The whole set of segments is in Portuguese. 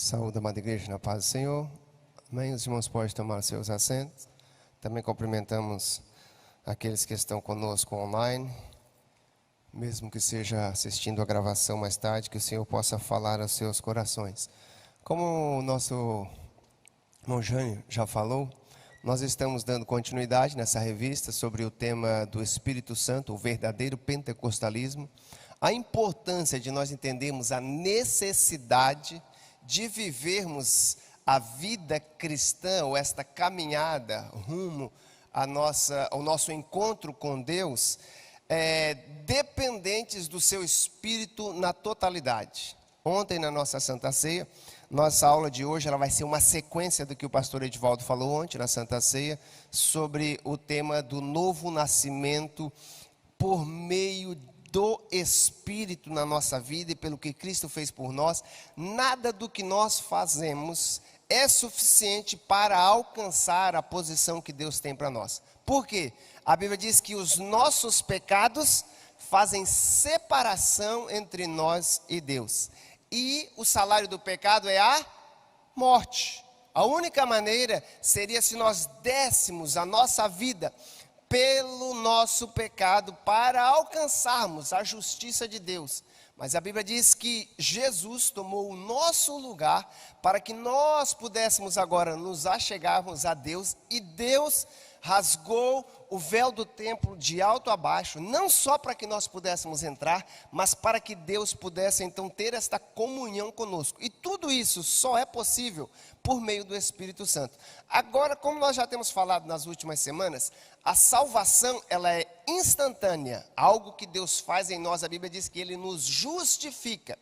Saúde, amada igreja, na paz do Senhor. Amém. Os irmãos podem tomar seus assentos. Também cumprimentamos aqueles que estão conosco online, mesmo que seja assistindo a gravação mais tarde, que o Senhor possa falar aos seus corações. Como o nosso irmão Jânio já falou, nós estamos dando continuidade nessa revista sobre o tema do Espírito Santo, o verdadeiro pentecostalismo, a importância de nós entendermos a necessidade de vivermos a vida cristã, ou esta caminhada rumo ao nosso encontro com Deus, dependentes do seu Espírito na totalidade. Ontem, na nossa Santa Ceia, nossa aula de hoje ela vai ser uma sequência do que o pastor Edivaldo falou ontem na Santa Ceia, sobre o tema do novo nascimento por meio do Espírito na nossa vida e pelo que Cristo fez por nós. Nada do que nós fazemos é suficiente para alcançar a posição que Deus tem para nós. Por quê? A Bíblia diz que os nossos pecados fazem separação entre nós e Deus. E o salário do pecado é a morte. A única maneira seria se nós dessemos a nossa vida pelo nosso pecado para alcançarmos a justiça de Deus. Mas a Bíblia diz que Jesus tomou o nosso lugar para que nós pudéssemos agora nos achegarmos a Deus, e Deus rasgou o véu do templo de alto a baixo, não só para que nós pudéssemos entrar, mas para que Deus pudesse então ter esta comunhão conosco. E tudo isso só é possível por meio do Espírito Santo. Agora, como nós já temos falado nas últimas semanas, a salvação ela é instantânea, algo que Deus faz em nós. A Bíblia diz que Ele nos justifica.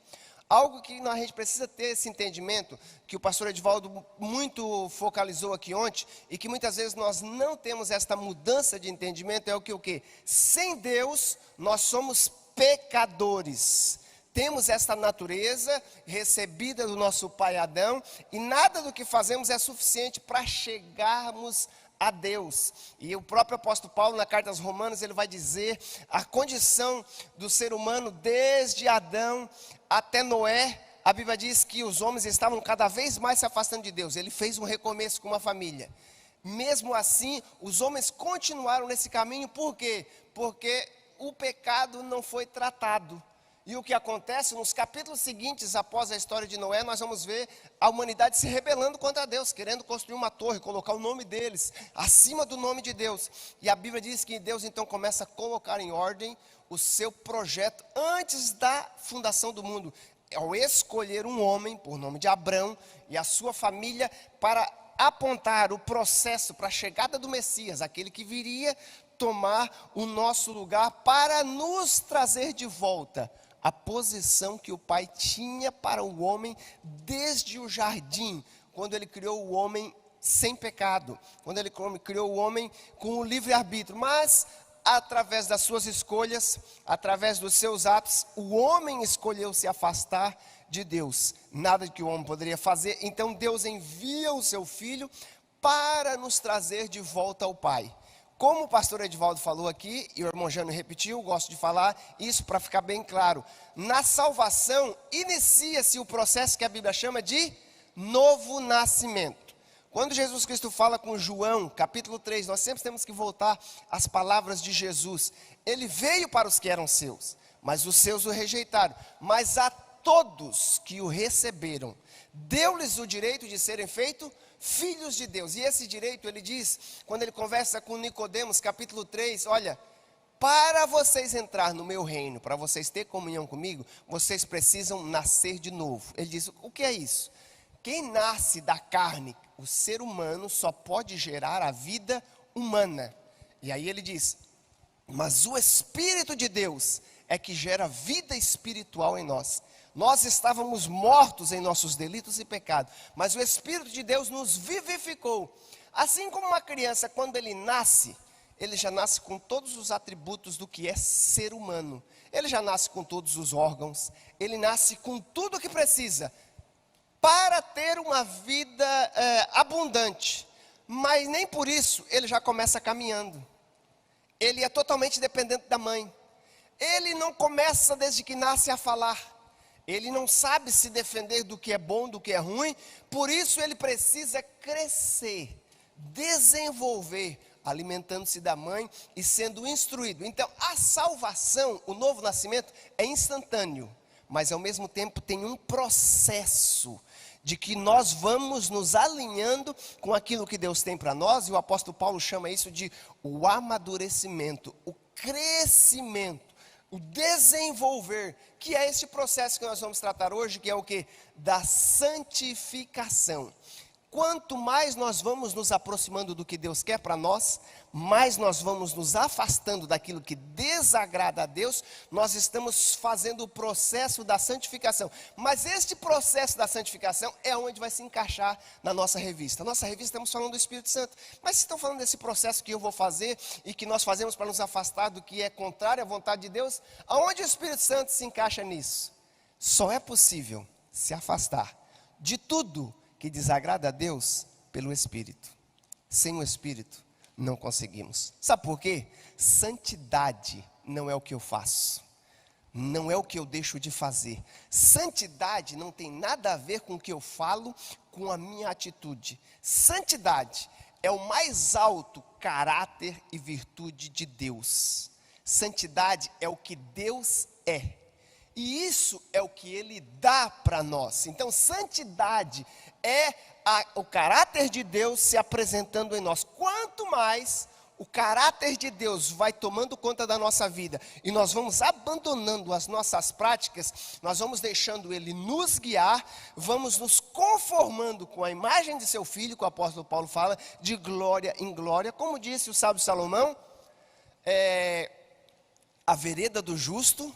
Algo que a gente precisa ter esse entendimento, que o pastor Edivaldo muito focalizou aqui ontem, e que muitas vezes nós não temos esta mudança de entendimento, é o que? Sem Deus, nós somos pecadores. Temos esta natureza recebida do nosso pai Adão, e nada do que fazemos é suficiente para chegarmos a Deus. E o próprio apóstolo Paulo, na carta aos Romanos, ele vai dizer a condição do ser humano desde Adão até Noé. A Bíblia diz que os homens estavam cada vez mais se afastando de Deus. Ele fez um recomeço com uma família. Mesmo assim, os homens continuaram nesse caminho. Por quê? Porque o pecado não foi tratado. E o que acontece nos capítulos seguintes, após a história de Noé, nós vamos ver a humanidade se rebelando contra Deus, querendo construir uma torre, colocar o nome deles acima do nome de Deus. E a Bíblia diz que Deus então começa a colocar em ordem o seu projeto antes da fundação do mundo, ao escolher um homem por nome de Abrão e a sua família para apontar o processo para a chegada do Messias, aquele que viria tomar o nosso lugar para nos trazer de volta a posição que o Pai tinha para o homem desde o jardim, quando Ele criou o homem sem pecado, quando Ele criou o homem com o livre-arbítrio. Mas, através das suas escolhas, através dos seus atos, o homem escolheu se afastar de Deus. Nada que o homem poderia fazer, então Deus envia o seu Filho para nos trazer de volta ao Pai. Como o pastor Edivaldo falou aqui, e o irmão Jânio repetiu, gosto de falar isso para ficar bem claro. Na salvação, inicia-se o processo que a Bíblia chama de novo nascimento. Quando Jesus Cristo fala com João, capítulo 3, nós sempre temos que voltar às palavras de Jesus. Ele veio para os que eram seus, mas os seus o rejeitaram. Mas a todos que o receberam, deu-lhes o direito de serem feitos filhos de Deus. E esse direito, ele diz, quando ele conversa com Nicodemos, capítulo 3, olha, para vocês entrar no meu reino, para vocês ter comunhão comigo, vocês precisam nascer de novo. Ele diz, o que é isso? Quem nasce da carne, o ser humano só pode gerar a vida humana. E aí ele diz, mas o Espírito de Deus é que gera vida espiritual em nós. Nós estávamos mortos em nossos delitos e pecados, mas o Espírito de Deus nos vivificou. Assim como uma criança, quando ele nasce, ele já nasce com todos os atributos do que é ser humano. Ele já nasce com todos os órgãos, ele nasce com tudo o que precisa para ter uma vida abundante. Mas nem por isso ele já começa caminhando. Ele é totalmente dependente da mãe. Ele não começa desde que nasce a falar. Ele não sabe se defender do que é bom, do que é ruim, por isso ele precisa crescer, desenvolver, alimentando-se da mãe e sendo instruído. Então, a salvação, o novo nascimento, é instantâneo, mas ao mesmo tempo tem um processo de que nós vamos nos alinhando com aquilo que Deus tem para nós, e o apóstolo Paulo chama isso de o amadurecimento, o crescimento, o desenvolver, que é esse processo que nós vamos tratar hoje, que é o que? Da santificação. Quanto mais nós vamos nos aproximando do que Deus quer para nós, mais nós vamos nos afastando daquilo que desagrada a Deus, nós estamos fazendo o processo da santificação. Mas este processo da santificação é onde vai se encaixar na nossa revista. Nossa revista estamos falando do Espírito Santo, mas estão falando desse processo que eu vou fazer e que nós fazemos para nos afastar do que é contrário à vontade de Deus. Aonde o Espírito Santo se encaixa nisso? Só é possível se afastar de tudo que desagrada a Deus pelo Espírito. Sem o Espírito não conseguimos. Sabe por quê? Santidade não é o que eu faço, não é o que eu deixo de fazer. Santidade não tem nada a ver com o que eu falo, com a minha atitude. Santidade é o mais alto caráter e virtude de Deus. Santidade é o que Deus é, e isso é o que Ele dá para nós. Então, santidade é o caráter de Deus se apresentando em nós. Quanto mais o caráter de Deus vai tomando conta da nossa vida e nós vamos abandonando as nossas práticas, nós vamos deixando Ele nos guiar, vamos nos conformando com a imagem de seu Filho, que o apóstolo Paulo fala, de glória em glória. Como disse o sábio Salomão, a vereda do justo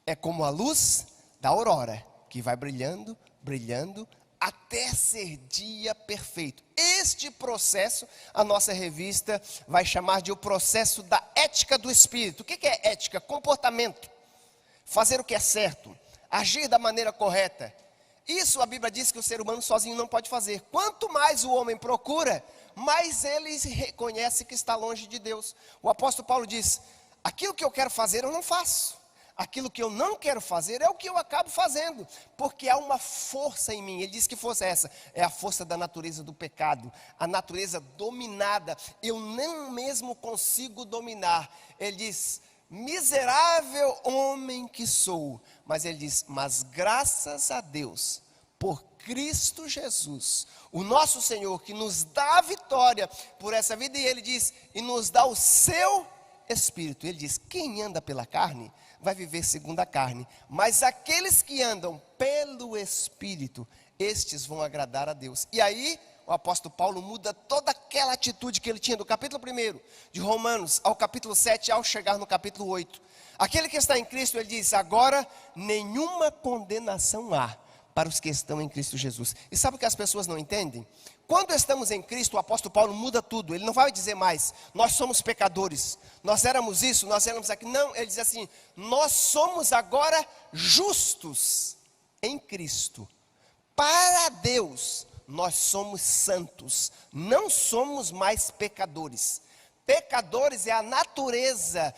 é como a luz da aurora, que vai brilhando, brilhando, até ser dia perfeito. Este processo, a nossa revista vai chamar de o processo da ética do Espírito. O que é ética? Comportamento. Fazer o que é certo. Agir da maneira correta. Isso a Bíblia diz que o ser humano sozinho não pode fazer. Quanto mais o homem procura, mais ele reconhece que está longe de Deus. O apóstolo Paulo diz, aquilo que eu quero fazer eu não faço. Aquilo que eu não quero fazer é o que eu acabo fazendo, porque há uma força em mim. Ele diz que força é essa? É a força da natureza do pecado, a natureza dominada. Eu nem mesmo consigo dominar. Ele diz, miserável homem que sou. Mas ele diz, mas graças a Deus, por Cristo Jesus, o nosso Senhor, que nos dá a vitória por essa vida. E ele diz, e nos dá o seu Espírito. Ele diz, quem anda pela carne vai viver segundo a carne, mas aqueles que andam pelo Espírito, estes vão agradar a Deus. E aí o apóstolo Paulo muda toda aquela atitude que ele tinha do capítulo 1 de Romanos ao capítulo 7, ao chegar no capítulo 8. Aquele que está em Cristo, ele diz, agora nenhuma condenação há para os que estão em Cristo Jesus. E sabe o que as pessoas não entendem? Quando estamos em Cristo, o apóstolo Paulo muda tudo. Ele não vai dizer mais, nós somos pecadores, nós éramos isso, nós éramos aquilo. Não, ele diz assim, nós somos agora justos em Cristo. Para Deus, nós somos santos, não somos mais pecadores. Pecadores é a natureza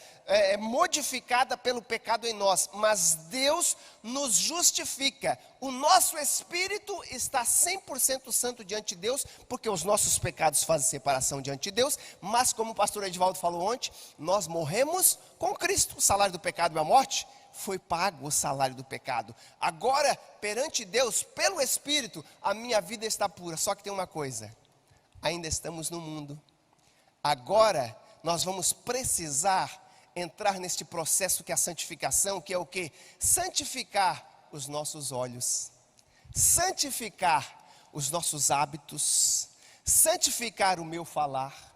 modificada pelo pecado em nós, mas Deus nos justifica. O nosso espírito está 100% santo diante de Deus, porque os nossos pecados fazem separação diante de Deus, mas como o pastor Edivaldo falou ontem, nós morremos com Cristo. O salário do pecado é a morte, foi pago o salário do pecado. Agora, perante Deus, pelo Espírito, a minha vida está pura. Só que tem uma coisa, ainda estamos no mundo. Agora, nós vamos precisar entrar neste processo que é a santificação, que é o quê? Santificar os nossos olhos, santificar os nossos hábitos, santificar o meu falar,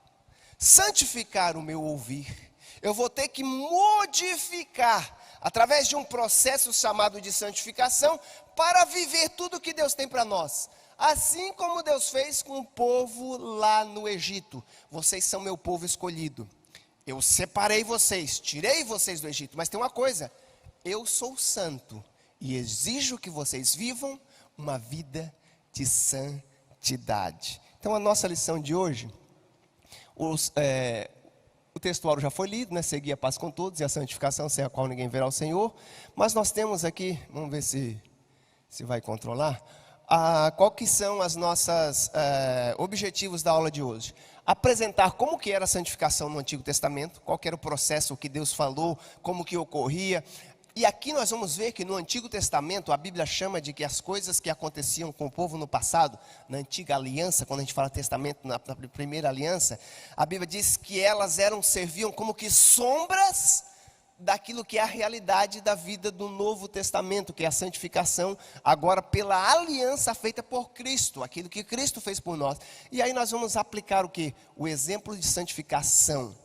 santificar o meu ouvir. Eu vou ter que modificar, através de um processo chamado de santificação, para viver tudo que Deus tem para nós. Assim como Deus fez com o povo lá no Egito. Vocês são meu povo escolhido. Eu separei vocês, tirei vocês do Egito. Mas tem uma coisa, eu sou santo e exijo que vocês vivam uma vida de santidade. Então a nossa lição de hoje, o textuário já foi lido, né? Seguir a paz com todos e a santificação sem a qual ninguém verá o Senhor. Mas nós temos aqui, vamos ver se Se vai controlar? Qual que são as nossas objetivos da aula de hoje? Apresentar como que era a santificação no Antigo Testamento, qual que era o processo que Deus falou, como que ocorria. E aqui nós vamos ver que no Antigo Testamento, a Bíblia chama de que as coisas que aconteciam com o povo no passado, na Antiga Aliança, quando a gente fala testamento, na primeira aliança, a Bíblia diz que elas serviam como que sombras daquilo que é a realidade da vida do Novo Testamento, que é a santificação, agora pela aliança feita por Cristo, aquilo que Cristo fez por nós. E aí nós vamos aplicar o quê? O exemplo de santificação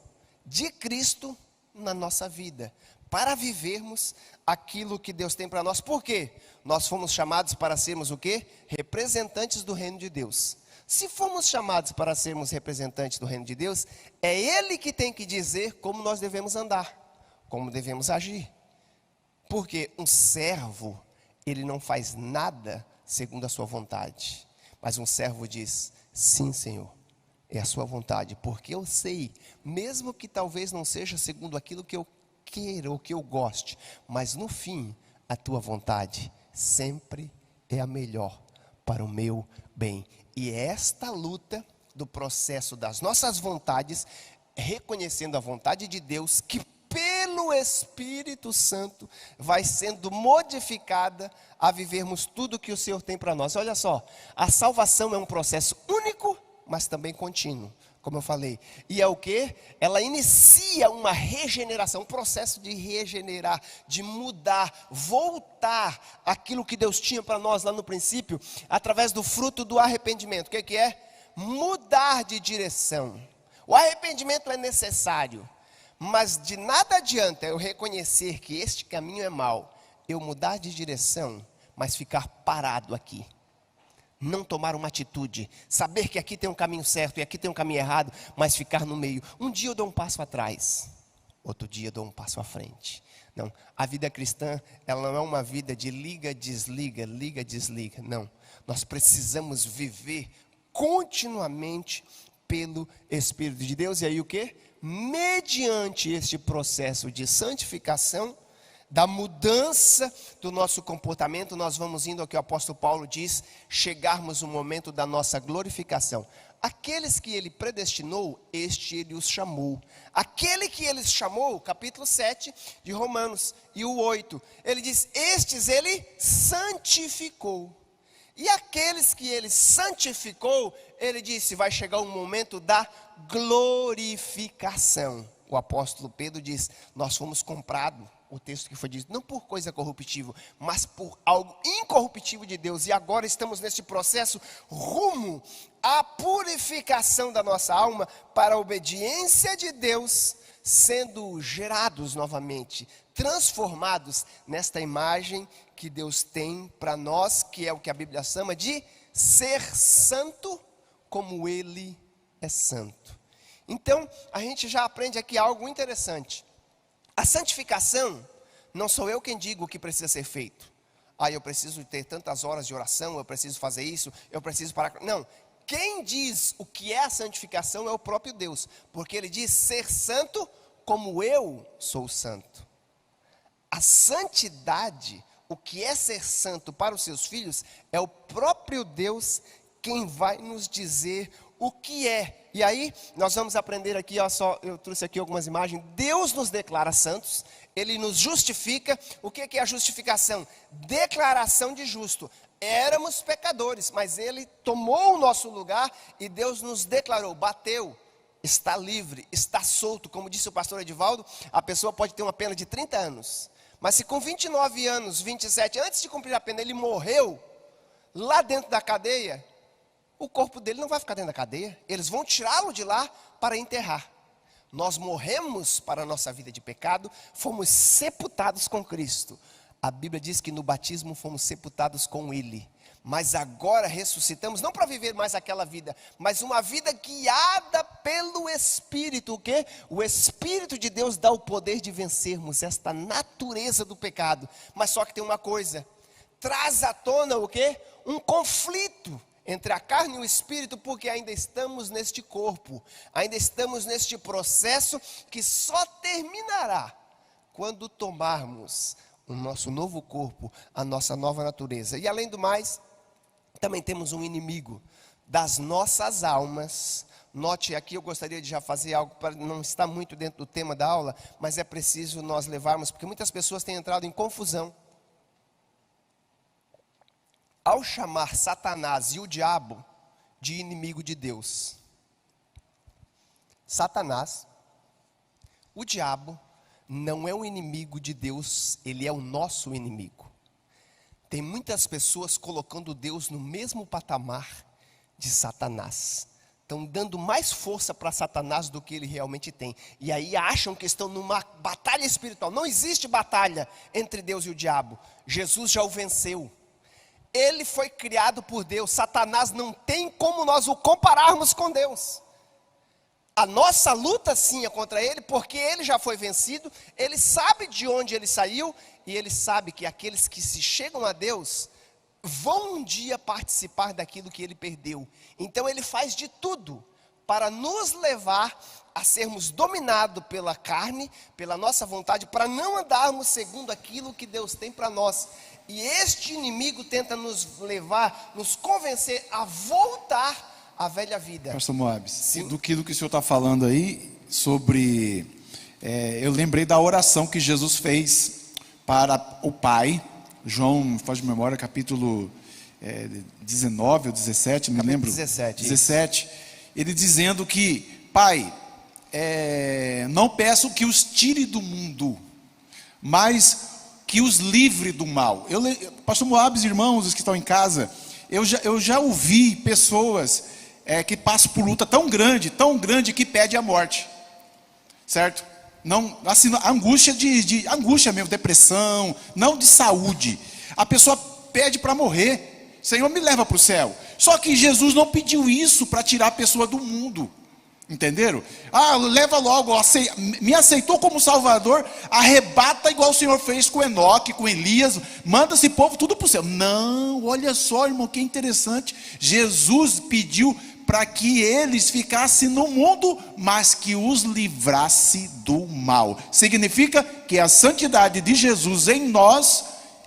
de Cristo na nossa vida, para vivermos aquilo que Deus tem para nós. Por quê? Nós fomos chamados para sermos o quê? Representantes do reino de Deus. Se fomos chamados para sermos representantes do reino de Deus, é Ele que tem que dizer como nós devemos andar, como devemos agir. Porque um servo, ele não faz nada segundo a sua vontade. Mas um servo diz, sim, Senhor, é a sua vontade. Porque eu sei, mesmo que talvez não seja segundo aquilo que eu queira ou que eu goste, mas no fim, a tua vontade sempre é a melhor para o meu bem. E é esta luta do processo das nossas vontades, reconhecendo a vontade de Deus, que pelo Espírito Santo vai sendo modificada a vivermos tudo que o Senhor tem para nós. Olha só, a salvação é um processo único, mas também contínuo, como eu falei. E é o que? Ela inicia uma regeneração, um processo de regenerar, de mudar, voltar aquilo que Deus tinha para nós lá no princípio, através do fruto do arrependimento. O que é? Mudar de direção. O arrependimento é necessário, mas de nada adianta eu reconhecer que este caminho é mau, eu mudar de direção, mas ficar parado aqui. Não tomar uma atitude, saber que aqui tem um caminho certo e aqui tem um caminho errado, mas ficar no meio. Um dia eu dou um passo atrás, outro dia eu dou um passo à frente. Não, a vida cristã, ela não é uma vida de liga, desliga, liga, desliga. Não, nós precisamos viver continuamente pelo Espírito de Deus. E aí o que? Mediante este processo de santificação, da mudança do nosso comportamento, nós vamos indo ao que o apóstolo Paulo diz, chegarmos no momento da nossa glorificação. Aqueles que ele predestinou, este ele os chamou. Aquele que ele chamou, capítulo 7 de Romanos, e o 8, ele diz, estes ele santificou. E aqueles que ele santificou, ele disse, vai chegar o momento da glorificação. O apóstolo Pedro diz, nós fomos comprados. O texto que foi dito, não por coisa corruptível, mas por algo incorruptível de Deus. E agora estamos neste processo rumo à purificação da nossa alma para a obediência de Deus, sendo gerados novamente, transformados nesta imagem que Deus tem para nós, que é o que a Bíblia chama de ser santo como Ele é santo. Então, a gente já aprende aqui algo interessante. A santificação, não sou eu quem digo o que precisa ser feito. Eu preciso ter tantas horas de oração, eu preciso fazer isso, eu preciso parar. Não, quem diz o que é a santificação é o próprio Deus. Porque Ele diz ser santo como eu sou santo. A santidade, o que é ser santo para os seus filhos, é o próprio Deus quem vai nos dizer o que é. E aí, nós vamos aprender aqui, eu trouxe aqui algumas imagens. Deus nos declara santos, Ele nos justifica. O que é a justificação? Declaração de justo. Éramos pecadores, mas Ele tomou o nosso lugar e Deus nos declarou, bateu, está livre, está solto. Como disse o pastor Edivaldo, a pessoa pode ter uma pena de 30 anos. Mas se com 29 anos, 27, antes de cumprir a pena, ele morreu lá dentro da cadeia, o corpo dele não vai ficar dentro da cadeia. Eles vão tirá-lo de lá para enterrar. Nós morremos para a nossa vida de pecado, fomos sepultados com Cristo. A Bíblia diz que no batismo fomos sepultados com Ele. Mas agora ressuscitamos, não para viver mais aquela vida, mas uma vida guiada pelo Espírito. O quê? O Espírito de Deus dá o poder de vencermos esta natureza do pecado. Mas só que tem uma coisa, traz à tona o quê? Um conflito entre a carne e o espírito, porque ainda estamos neste corpo, ainda estamos neste processo que só terminará quando tomarmos o nosso novo corpo, a nossa nova natureza. E além do mais, também temos um inimigo das nossas almas. Note aqui, eu gostaria de já fazer algo para não estar muito dentro do tema da aula, mas é preciso nós levarmos, porque muitas pessoas têm entrado em confusão. Ao chamar Satanás e o diabo de inimigo de Deus, Satanás, o diabo, não é um inimigo de Deus, ele é o nosso inimigo. Tem muitas pessoas colocando Deus no mesmo patamar de Satanás. Estão dando mais força para Satanás do que ele realmente tem. E aí acham que estão numa batalha espiritual. Não existe batalha entre Deus e o diabo. Jesus já o venceu. Ele foi criado por Deus. Satanás não tem como nós o compararmos com Deus. A nossa luta sim é contra ele, porque ele já foi vencido. Ele sabe de onde ele saiu. E ele sabe que aqueles que se chegam a Deus vão um dia participar daquilo que ele perdeu. Então ele faz de tudo para nos levar a sermos dominados pela carne, pela nossa vontade, para não andarmos segundo aquilo que Deus tem para nós. E este inimigo tenta nos levar, nos convencer a voltar à velha vida. Pastor Moabs, do que o senhor está falando aí, sobre... eu lembrei da oração que Jesus fez para o Pai. João, faz de memória, capítulo 19 ou 17, me lembro. 17. Ele dizendo que, Pai, não peço que os tire do mundo, mas que os livre do mal. Pastor Moabs, irmãos, os que estão em casa, eu já ouvi pessoas que passam por luta tão grande que pede a morte, certo? Não, assim, angústia angústia mesmo, depressão, não de saúde. A pessoa pede para morrer. Senhor, me leva para o céu. Só que Jesus não pediu isso para tirar a pessoa do mundo. Entenderam? Leva logo, me aceitou como Salvador, arrebata igual o Senhor fez com Enoque, com Elias, manda esse povo tudo para o céu. Não, olha só, irmão, que interessante. Jesus pediu para que eles ficassem no mundo, mas que os livrasse do mal. Significa que a santidade de Jesus em nós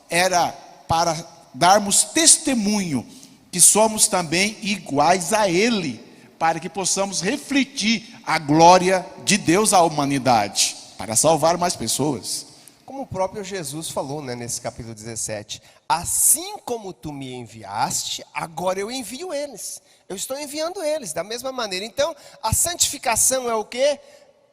era para darmos testemunho que somos também iguais a Ele, para que possamos refletir a glória de Deus à humanidade, para salvar mais pessoas. Como o próprio Jesus falou, nesse capítulo 17, assim como tu me enviaste, agora eu envio eles. Eu estou enviando eles da mesma maneira. Então, a santificação é o quê?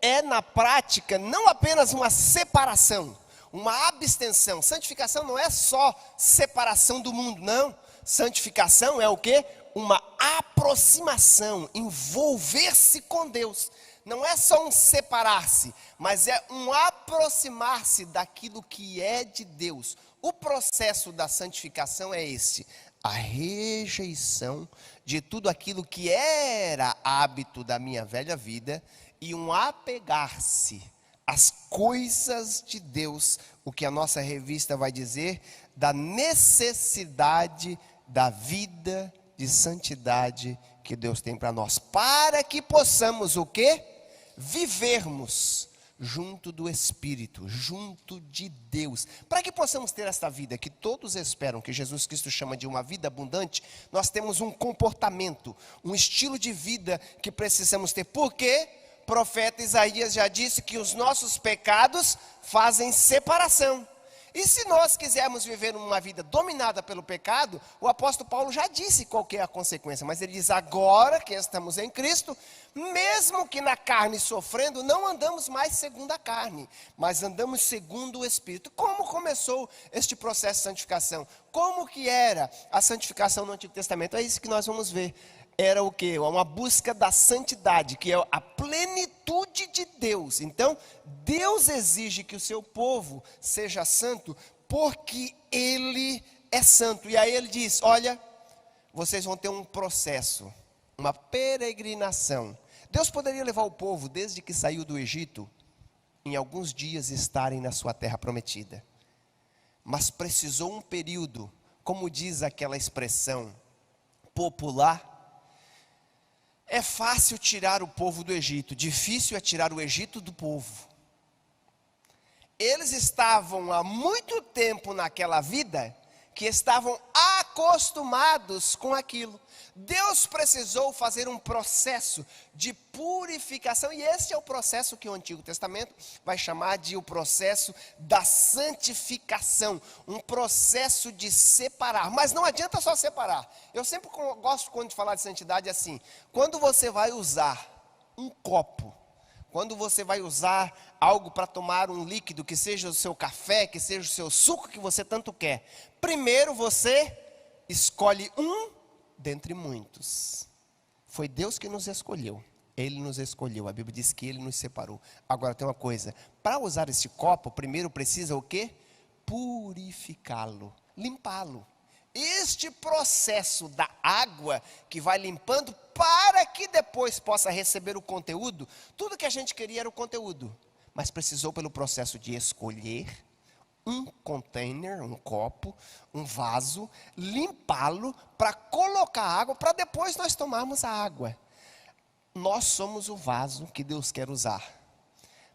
É na prática não apenas uma separação, uma abstenção. Santificação não é só separação do mundo, não. Santificação é o quê? Uma aproximação, envolver-se com Deus. Não é só um separar-se, mas é um aproximar-se daquilo que é de Deus. O processo da santificação é esse: a rejeição de tudo aquilo que era hábito da minha velha vida e um apegar-se às coisas de Deus, o que a nossa revista vai dizer, da necessidade da vida de santidade que Deus tem para nós, para que possamos o quê? Vivermos junto do Espírito, junto de Deus, para que possamos ter esta vida que todos esperam, que Jesus Cristo chama de uma vida abundante. Nós temos um comportamento, um estilo de vida que precisamos ter, porque o profeta Isaías já disse que os nossos pecados fazem separação. E se nós quisermos viver uma vida dominada pelo pecado, o apóstolo Paulo já disse qual que é a consequência, mas ele diz: agora que estamos em Cristo, mesmo que na carne sofrendo, não andamos mais segundo a carne, mas andamos segundo o Espírito. Como começou este processo de santificação? Como que era a santificação no Antigo Testamento? É isso que nós vamos ver. Era o quê? Uma busca da santidade, que é a plenitude de Deus. Então, Deus exige que o seu povo seja santo, porque Ele é santo. E aí Ele diz: olha, vocês vão ter um processo, uma peregrinação. Deus poderia levar o povo, desde que saiu do Egito, em alguns dias estarem na sua terra prometida. Mas precisou um período, como diz aquela expressão popular: é fácil tirar o povo do Egito, difícil é tirar o Egito do povo. eles estavam há muito tempo naquela vida, que estavam acostumados com aquilo. Deus precisou fazer um processo de purificação, e esse é o processo que o Antigo Testamento vai chamar de o processo da santificação, um processo de separar. Mas não adianta só separar. Eu sempre gosto, quando de falar de santidade, assim: quando você vai usar um copo, quando você vai usar algo para tomar um líquido, que seja o seu café, que seja o seu suco que você tanto quer, primeiro você escolhe um dentre muitos. Foi Deus que nos escolheu. Ele nos escolheu. A Bíblia diz que Ele nos separou. Agora tem uma coisa: para usar esse copo, primeiro precisa o quê? Purificá-lo, limpá-lo. Este processo da água que vai limpando, para que depois possa receber o conteúdo. Tudo que a gente queria era o conteúdo, mas precisou pelo processo de escolher um container, um copo, um vaso, limpá-lo para colocar água, para depois nós tomarmos a água. Nós somos o vaso que Deus quer usar,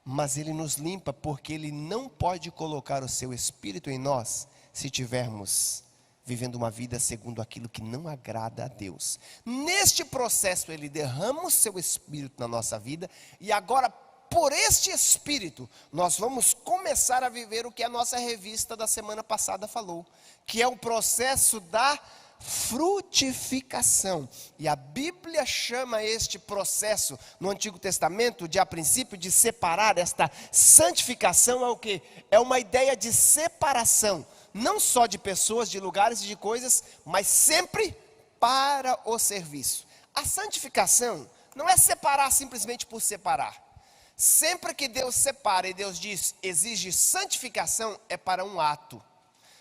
mas Ele nos limpa porque Ele não pode colocar o seu Espírito em nós se tivermos vivendo uma vida segundo aquilo que não agrada a Deus. Neste processo Ele derrama o seu Espírito na nossa vida, e agora, por este Espírito, nós vamos começar a viver o que a nossa revista da semana passada falou, que é o processo da frutificação. E a Bíblia chama este processo no Antigo Testamento de, a princípio, de separar. Esta santificação é o quê? É uma ideia de separação, não só de pessoas, de lugares e de coisas, mas sempre para o serviço. A santificação não é separar simplesmente por separar. Sempre que Deus separa e Deus diz, exige santificação, é para um ato.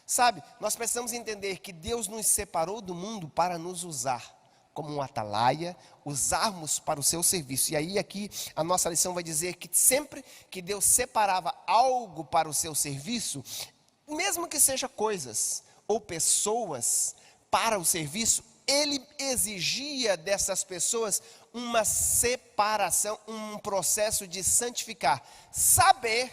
Sabe, nós precisamos entender que Deus nos separou do mundo para nos usar como um atalaia, usarmos para o seu serviço. E aí aqui a nossa lição vai dizer que sempre que Deus separava algo para o seu serviço, mesmo que seja coisas ou pessoas para o serviço, Ele exigia dessas pessoas uma separação, um processo de santificar. Saber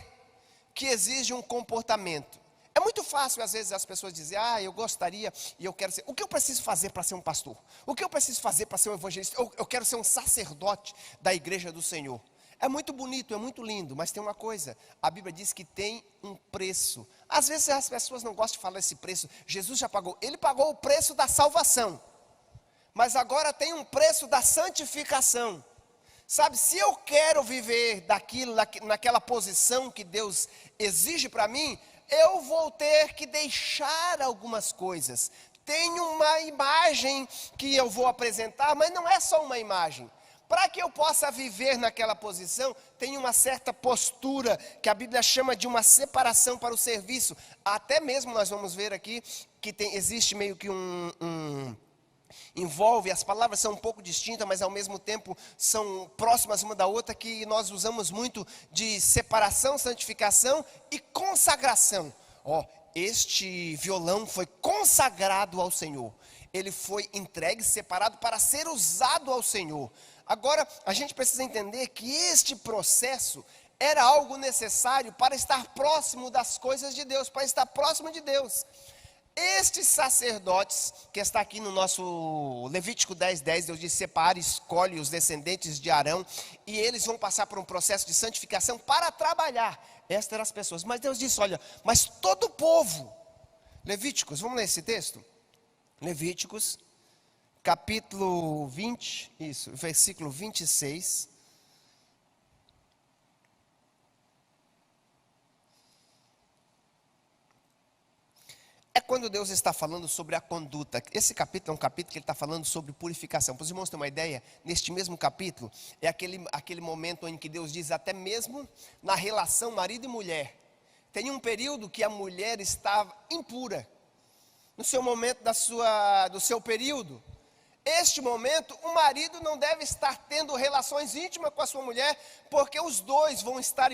que exige um comportamento. É muito fácil, às vezes, as pessoas dizem, eu gostaria e eu quero ser. O que eu preciso fazer para ser um pastor? O que eu preciso fazer para ser um evangelista? Eu quero ser um sacerdote da igreja do Senhor. É muito bonito, é muito lindo, mas tem uma coisa: a Bíblia diz que tem um preço. Às vezes as pessoas não gostam de falar esse preço. Jesus já pagou, Ele pagou o preço da salvação. Mas agora tem um preço da santificação. Sabe, se eu quero viver daquilo, naquela posição que Deus exige para mim, eu vou ter que deixar algumas coisas. Tem uma imagem que eu vou apresentar, mas não é só uma imagem. Para que eu possa viver naquela posição, tem uma certa postura, que a Bíblia chama de uma separação para o serviço. Até mesmo nós vamos ver aqui, que existe meio que envolve, as palavras são um pouco distintas, mas ao mesmo tempo são próximas uma da outra, que nós usamos muito de separação, santificação e consagração. Este violão foi consagrado ao Senhor. Ele foi entregue, separado para ser usado ao Senhor. Agora, a gente precisa entender que este processo era algo necessário para estar próximo das coisas de Deus, para estar próximo de Deus. Estes sacerdotes, que está aqui no nosso Levítico 10:10, Deus diz, separe, escolhe os descendentes de Arão, e eles vão passar por um processo de santificação para trabalhar. Estas eram as pessoas, mas Deus disse, olha, mas todo o povo. Levíticos, vamos ler esse texto? Levíticos, capítulo 20, versículo 26. É quando Deus está falando sobre a conduta. Esse capítulo é um capítulo que ele está falando sobre purificação. Para os irmãos terem uma ideia, neste mesmo capítulo, é aquele momento em que Deus diz, até mesmo na relação marido e mulher, tem um período que a mulher estava impura. No seu momento do seu período, este momento, o marido não deve estar tendo relações íntimas com a sua mulher, porque os dois vão estar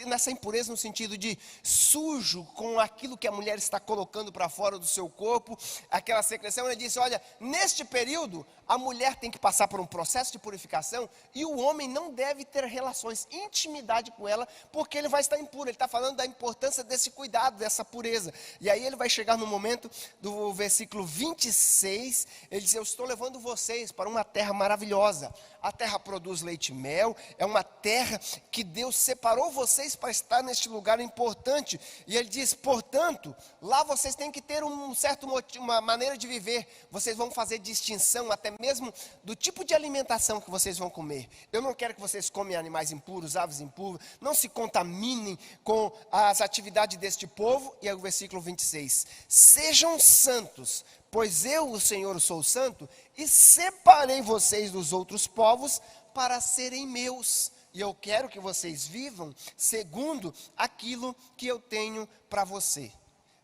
nessa impureza no sentido de sujo com aquilo que a mulher está colocando para fora do seu corpo, aquela secreção. Ele disse, olha, neste período, a mulher tem que passar por um processo de purificação e o homem não deve ter relações, intimidade com ela, porque ele vai estar impuro. Ele está falando da importância desse cuidado, dessa pureza. E aí ele vai chegar no momento do versículo 26, ele diz: eu estou levando vocês para uma terra maravilhosa. A terra produz leite e mel, é uma terra que Deus separou vocês para estar neste lugar importante. E ele diz: portanto, lá vocês têm que ter uma maneira de viver. Vocês vão fazer distinção até mesmo do tipo de alimentação que vocês vão comer. Eu não quero que vocês comem animais impuros, aves impuras, não se contaminem com as atividades deste povo. E aí o versículo 26, sejam santos, pois eu, o Senhor, sou santo, e separei vocês dos outros povos para serem meus. E eu quero que vocês vivam segundo aquilo que eu tenho para você.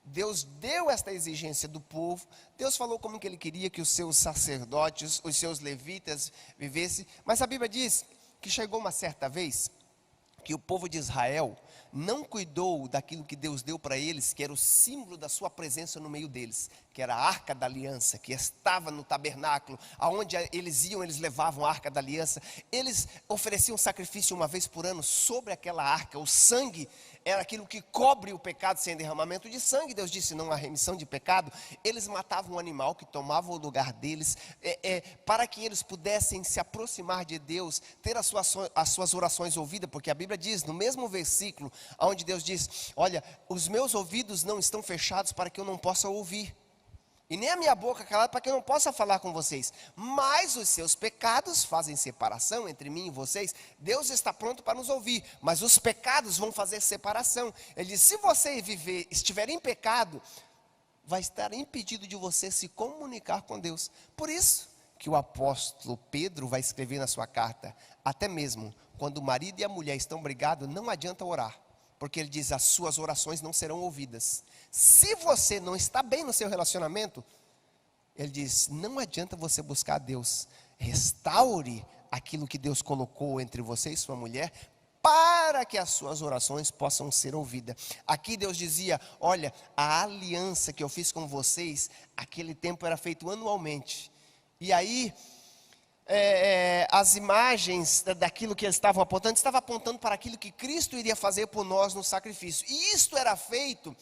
Deus deu esta exigência do povo. Deus falou como que ele queria que os seus sacerdotes, os seus levitas vivessem. Mas a Bíblia diz que chegou uma certa vez que o povo de Israel não cuidou daquilo que Deus deu para eles, que era o símbolo da sua presença no meio deles, que era a arca da aliança, que estava no tabernáculo, aonde eles iam, eles levavam a arca da aliança. Eles ofereciam sacrifício uma vez por ano sobre aquela arca. O sangue era aquilo que cobre o pecado sem derramamento de sangue. Deus disse: não há remissão de pecado. Eles matavam um animal que tomava o lugar deles, para que eles pudessem se aproximar de Deus, ter as suas orações ouvidas, porque a Bíblia diz, no mesmo versículo, onde Deus diz: olha, os meus ouvidos não estão fechados para que eu não possa ouvir, e nem a minha boca calada para que eu não possa falar com vocês, mas os seus pecados fazem separação entre mim e vocês. Deus está pronto para nos ouvir, mas os pecados vão fazer separação. Ele diz: se você estiver em pecado, vai estar impedido de você se comunicar com Deus. Por isso que o apóstolo Pedro vai escrever na sua carta: até mesmo quando o marido e a mulher estão brigados, não adianta orar, porque ele diz: as suas orações não serão ouvidas. Se você não está bem no seu relacionamento, ele diz: não adianta você buscar a Deus. Restaure aquilo que Deus colocou entre você e sua mulher, para que as suas orações possam ser ouvidas. Aqui Deus dizia: olha, a aliança que eu fiz com vocês, aquele tempo era feito anualmente. E aí as imagens daquilo que eles estavam apontando para aquilo que Cristo iria fazer por nós no sacrifício. E isto era feito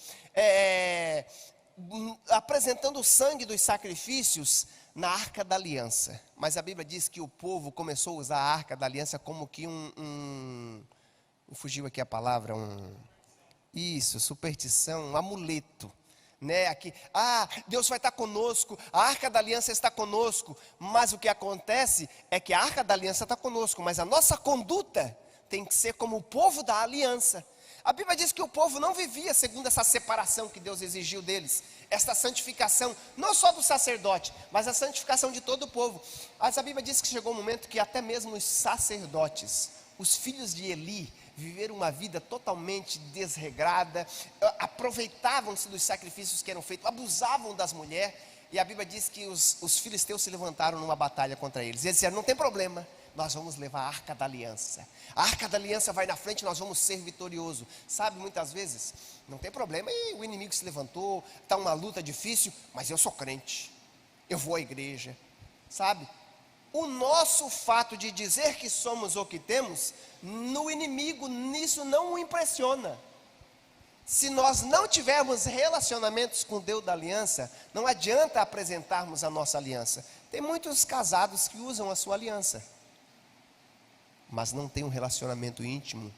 apresentando o sangue dos sacrifícios na Arca da Aliança. Mas a Bíblia diz que o povo começou a usar a Arca da Aliança como que fugiu aqui a palavra, superstição, um amuleto. Aqui, Deus vai estar conosco, a Arca da Aliança está conosco, mas o que acontece é que a Arca da Aliança está conosco, mas a nossa conduta tem que ser como o povo da aliança. A Bíblia diz que o povo não vivia segundo essa separação que Deus exigiu deles, esta santificação, não só do sacerdote, mas a santificação de todo o povo. Mas a Bíblia diz que chegou um momento que até mesmo os sacerdotes, os filhos de Eli, viveram uma vida totalmente desregrada, aproveitavam-se dos sacrifícios que eram feitos, abusavam das mulheres. E a Bíblia diz que os filisteus se levantaram numa batalha contra eles. E eles disseram: não tem problema, nós vamos levar a Arca da Aliança. A Arca da Aliança vai na frente, nós vamos ser vitoriosos. Sabe, muitas vezes, não tem problema, e o inimigo se levantou, está uma luta difícil, mas eu sou crente, eu vou à igreja. Sabe, o nosso fato de dizer que somos o que temos, no inimigo, nisso não o impressiona. Se nós não tivermos relacionamentos com Deus da aliança, não adianta apresentarmos a nossa aliança. Tem muitos casados que usam a sua aliança, mas não tem um relacionamento íntimo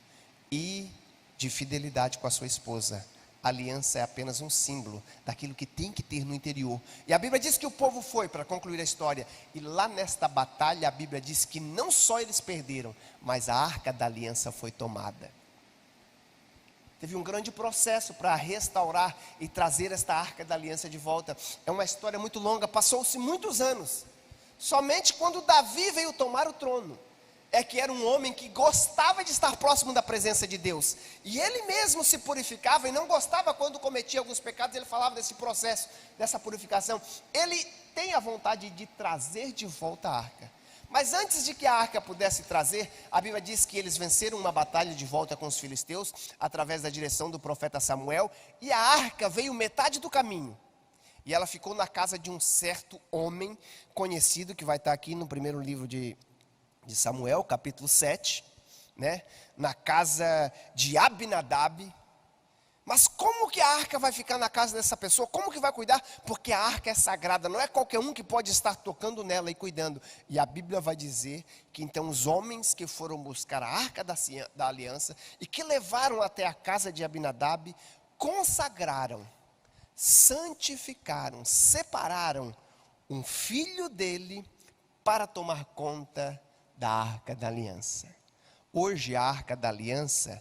e de fidelidade com a sua esposa. A aliança é apenas um símbolo daquilo que tem que ter no interior. E a Bíblia diz que o povo foi, para concluir a história, e lá nesta batalha a Bíblia diz que não só eles perderam, mas a Arca da Aliança foi tomada. Teve um grande processo para restaurar e trazer esta Arca da Aliança de volta. É uma história muito longa, passou-se muitos anos. Somente quando Davi veio tomar o trono, é que era um homem que gostava de estar próximo da presença de Deus, e ele mesmo se purificava, e não gostava quando cometia alguns pecados. Ele falava desse processo, dessa purificação. Ele tem a vontade de trazer de volta a arca, mas antes de que a arca pudesse trazer, a Bíblia diz que eles venceram uma batalha de volta com os filisteus, através da direção do profeta Samuel, e a arca veio metade do caminho. E ela ficou na casa de um certo homem conhecido, que vai estar aqui no primeiro livro de Samuel, capítulo 7, né? Na casa de Abinadab. Mas como que a arca vai ficar na casa dessa pessoa? Como que vai cuidar? Porque a arca é sagrada, não é qualquer um que pode estar tocando nela e cuidando. E a Bíblia vai dizer que então os homens que foram buscar a arca da aliança e que levaram até a casa de Abinadab, consagraram, santificaram, separaram um filho dele para tomar conta da arca da aliança. Hoje a arca da aliança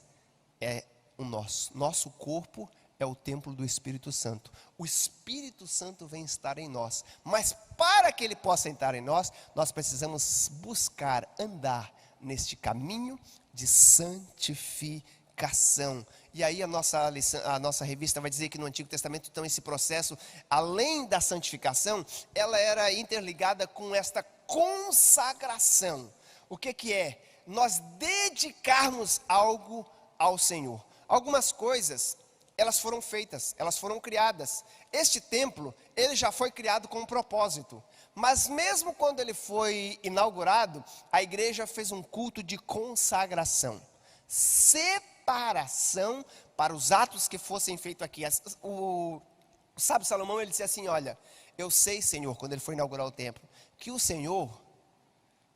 é o nosso corpo é o templo do Espírito Santo. O Espírito Santo vem estar em nós, mas para que ele possa entrar em nós, nós precisamos buscar andar neste caminho de santificação. E aí a nossa revista vai dizer que no Antigo Testamento, então, esse processo, além da santificação, ela era interligada com esta consagração. O que é? Nós dedicarmos algo ao Senhor. Algumas coisas, elas foram feitas, elas foram criadas. Este templo, ele já foi criado com um propósito. Mas mesmo quando ele foi inaugurado, a igreja fez um culto de consagração. Separação para os atos que fossem feitos aqui. O sábio Salomão, ele disse assim, olha, eu sei, Senhor, quando ele foi inaugurar o templo, que o Senhor,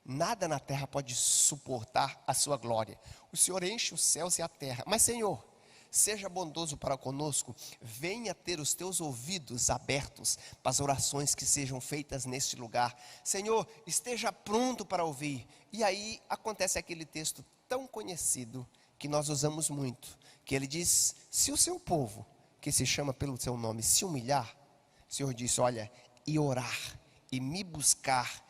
nada na terra pode suportar a sua glória. O Senhor enche os céus e a terra. Mas, Senhor, seja bondoso para conosco. Venha ter os teus ouvidos abertos para as orações que sejam feitas neste lugar. Senhor, esteja pronto para ouvir. E aí acontece aquele texto tão conhecido que nós usamos muito. Que ele diz, se o seu povo, que se chama pelo seu nome, se humilhar. O Senhor disse, olha, e orar, e me buscar,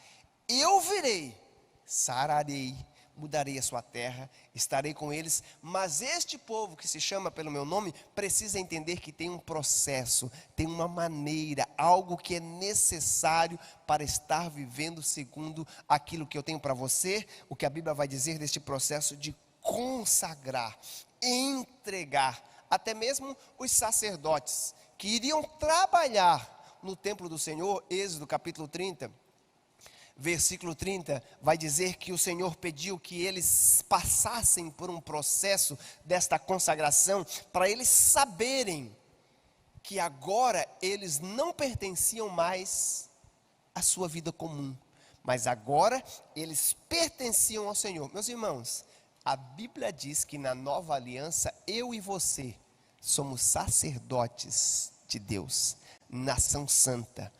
eu virei, sararei, mudarei a sua terra, estarei com eles. Mas este povo que se chama pelo meu nome, precisa entender que tem um processo, tem uma maneira, algo que é necessário para estar vivendo segundo aquilo que eu tenho para você. O que a Bíblia vai dizer deste processo de consagrar, entregar. Até mesmo os sacerdotes que iriam trabalhar no templo do Senhor, Êxodo capítulo 30, versículo 30, vai dizer que o Senhor pediu que eles passassem por um processo desta consagração, para eles saberem que agora eles não pertenciam mais à sua vida comum, mas agora eles pertenciam ao Senhor. Meus irmãos, a Bíblia diz que na nova aliança, eu e você somos sacerdotes de Deus, nação santa,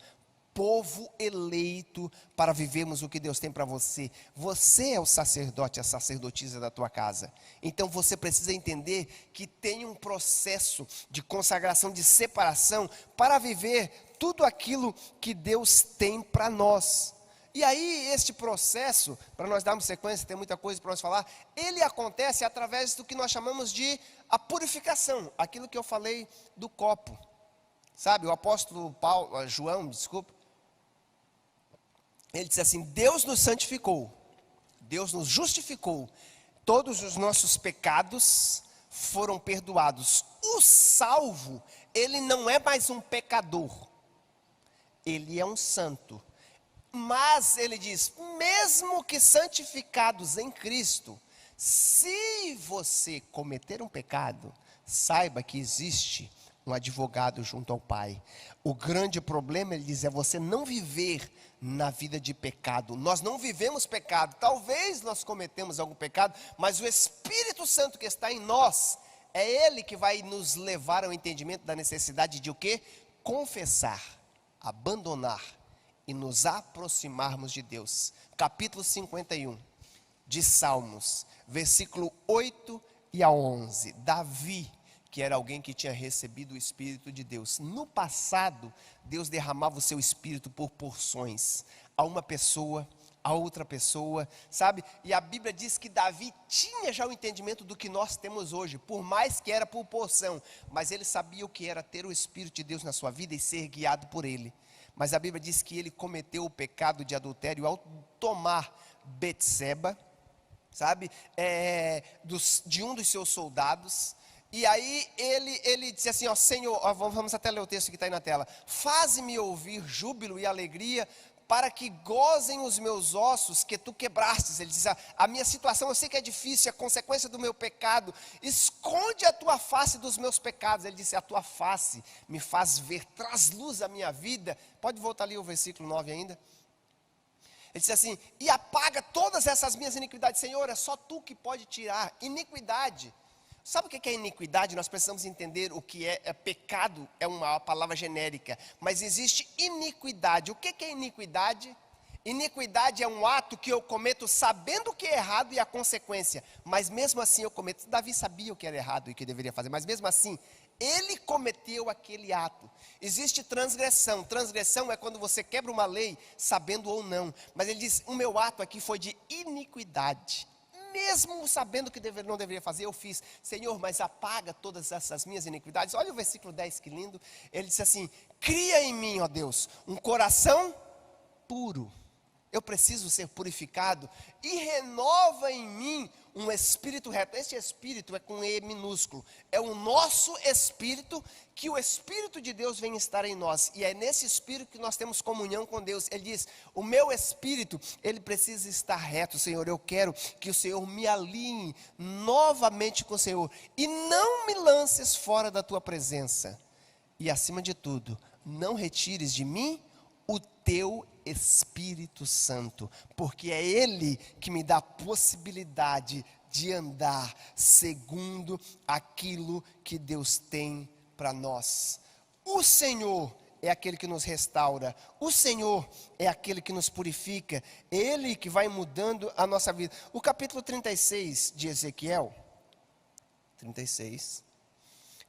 povo eleito para vivermos o que Deus tem para você. Você é o sacerdote, a sacerdotisa da tua casa. Então você precisa entender que tem um processo de consagração, de separação, para viver tudo aquilo que Deus tem para nós. E aí este processo, para nós darmos sequência, tem muita coisa para nós falar, ele acontece através do que nós chamamos de a purificação. Aquilo que eu falei do copo. Sabe, o apóstolo João, ele disse assim, Deus nos santificou, Deus nos justificou, todos os nossos pecados foram perdoados. O salvo, ele não é mais um pecador, ele é um santo. Mas ele diz, mesmo que santificados em Cristo, se você cometer um pecado, saiba que existe um advogado junto ao Pai. O grande problema, ele diz, é você não viver na vida de pecado. Nós não vivemos pecado, talvez nós cometemos algum pecado, mas o Espírito Santo que está em nós, é Ele que vai nos levar ao entendimento da necessidade de o quê? Confessar, abandonar e nos aproximarmos de Deus. Capítulo 51 de Salmos, versículo 8 e a 11. Davi, que era alguém que tinha recebido o Espírito de Deus. No passado, Deus derramava o seu Espírito por porções, a uma pessoa, a outra pessoa, sabe? E a Bíblia diz que Davi tinha já o entendimento do que nós temos hoje, por mais que era por porção, mas ele sabia o que era ter o Espírito de Deus na sua vida e ser guiado por ele. Mas a Bíblia diz que ele cometeu o pecado de adultério ao tomar Betseba, sabe? De um dos seus soldados. E aí ele disse assim, ó, Senhor, ó, vamos até ler o texto que está aí na tela. Faze-me ouvir júbilo e alegria, para que gozem os meus ossos que tu quebrastes. Ele diz, a minha situação eu sei que é difícil, é consequência do meu pecado. Esconde a tua face dos meus pecados. Ele disse, a tua face me faz ver, traz luz à minha vida. Pode voltar ali o versículo 9 ainda. Ele disse assim, e apaga todas essas minhas iniquidades. Senhor, é só tu que pode tirar iniquidade. Sabe o que é iniquidade? Nós precisamos entender o que é pecado, é uma palavra genérica, mas existe iniquidade. O que é iniquidade? Iniquidade é um ato que eu cometo sabendo que é errado e a consequência, mas mesmo assim eu cometo. Davi sabia o que era errado e o que deveria fazer, mas mesmo assim, ele cometeu aquele ato. Existe transgressão. Transgressão é quando você quebra uma lei, sabendo ou não, mas ele diz, o meu ato aqui foi de iniquidade. Mesmo sabendo que não deveria fazer, eu fiz. Senhor, mas apaga todas essas minhas iniquidades. Olha o versículo 10, que lindo. Ele disse assim, cria em mim, ó Deus, um coração puro. Eu preciso ser purificado. E renova em mim um espírito reto. Este espírito é com E minúsculo. É o nosso espírito, que o Espírito de Deus vem estar em nós. E é nesse espírito que nós temos comunhão com Deus. Ele diz, o meu espírito, ele precisa estar reto, Senhor. Eu quero que o Senhor me alinhe novamente com o Senhor. E não me lances fora da tua presença. E acima de tudo, não retires de mim o teu Espírito Santo, porque é Ele que me dá a possibilidade de andar segundo aquilo que Deus tem para nós. O Senhor é aquele que nos restaura, o Senhor é aquele que nos purifica, Ele que vai mudando a nossa vida. O capítulo 36 de Ezequiel, 36,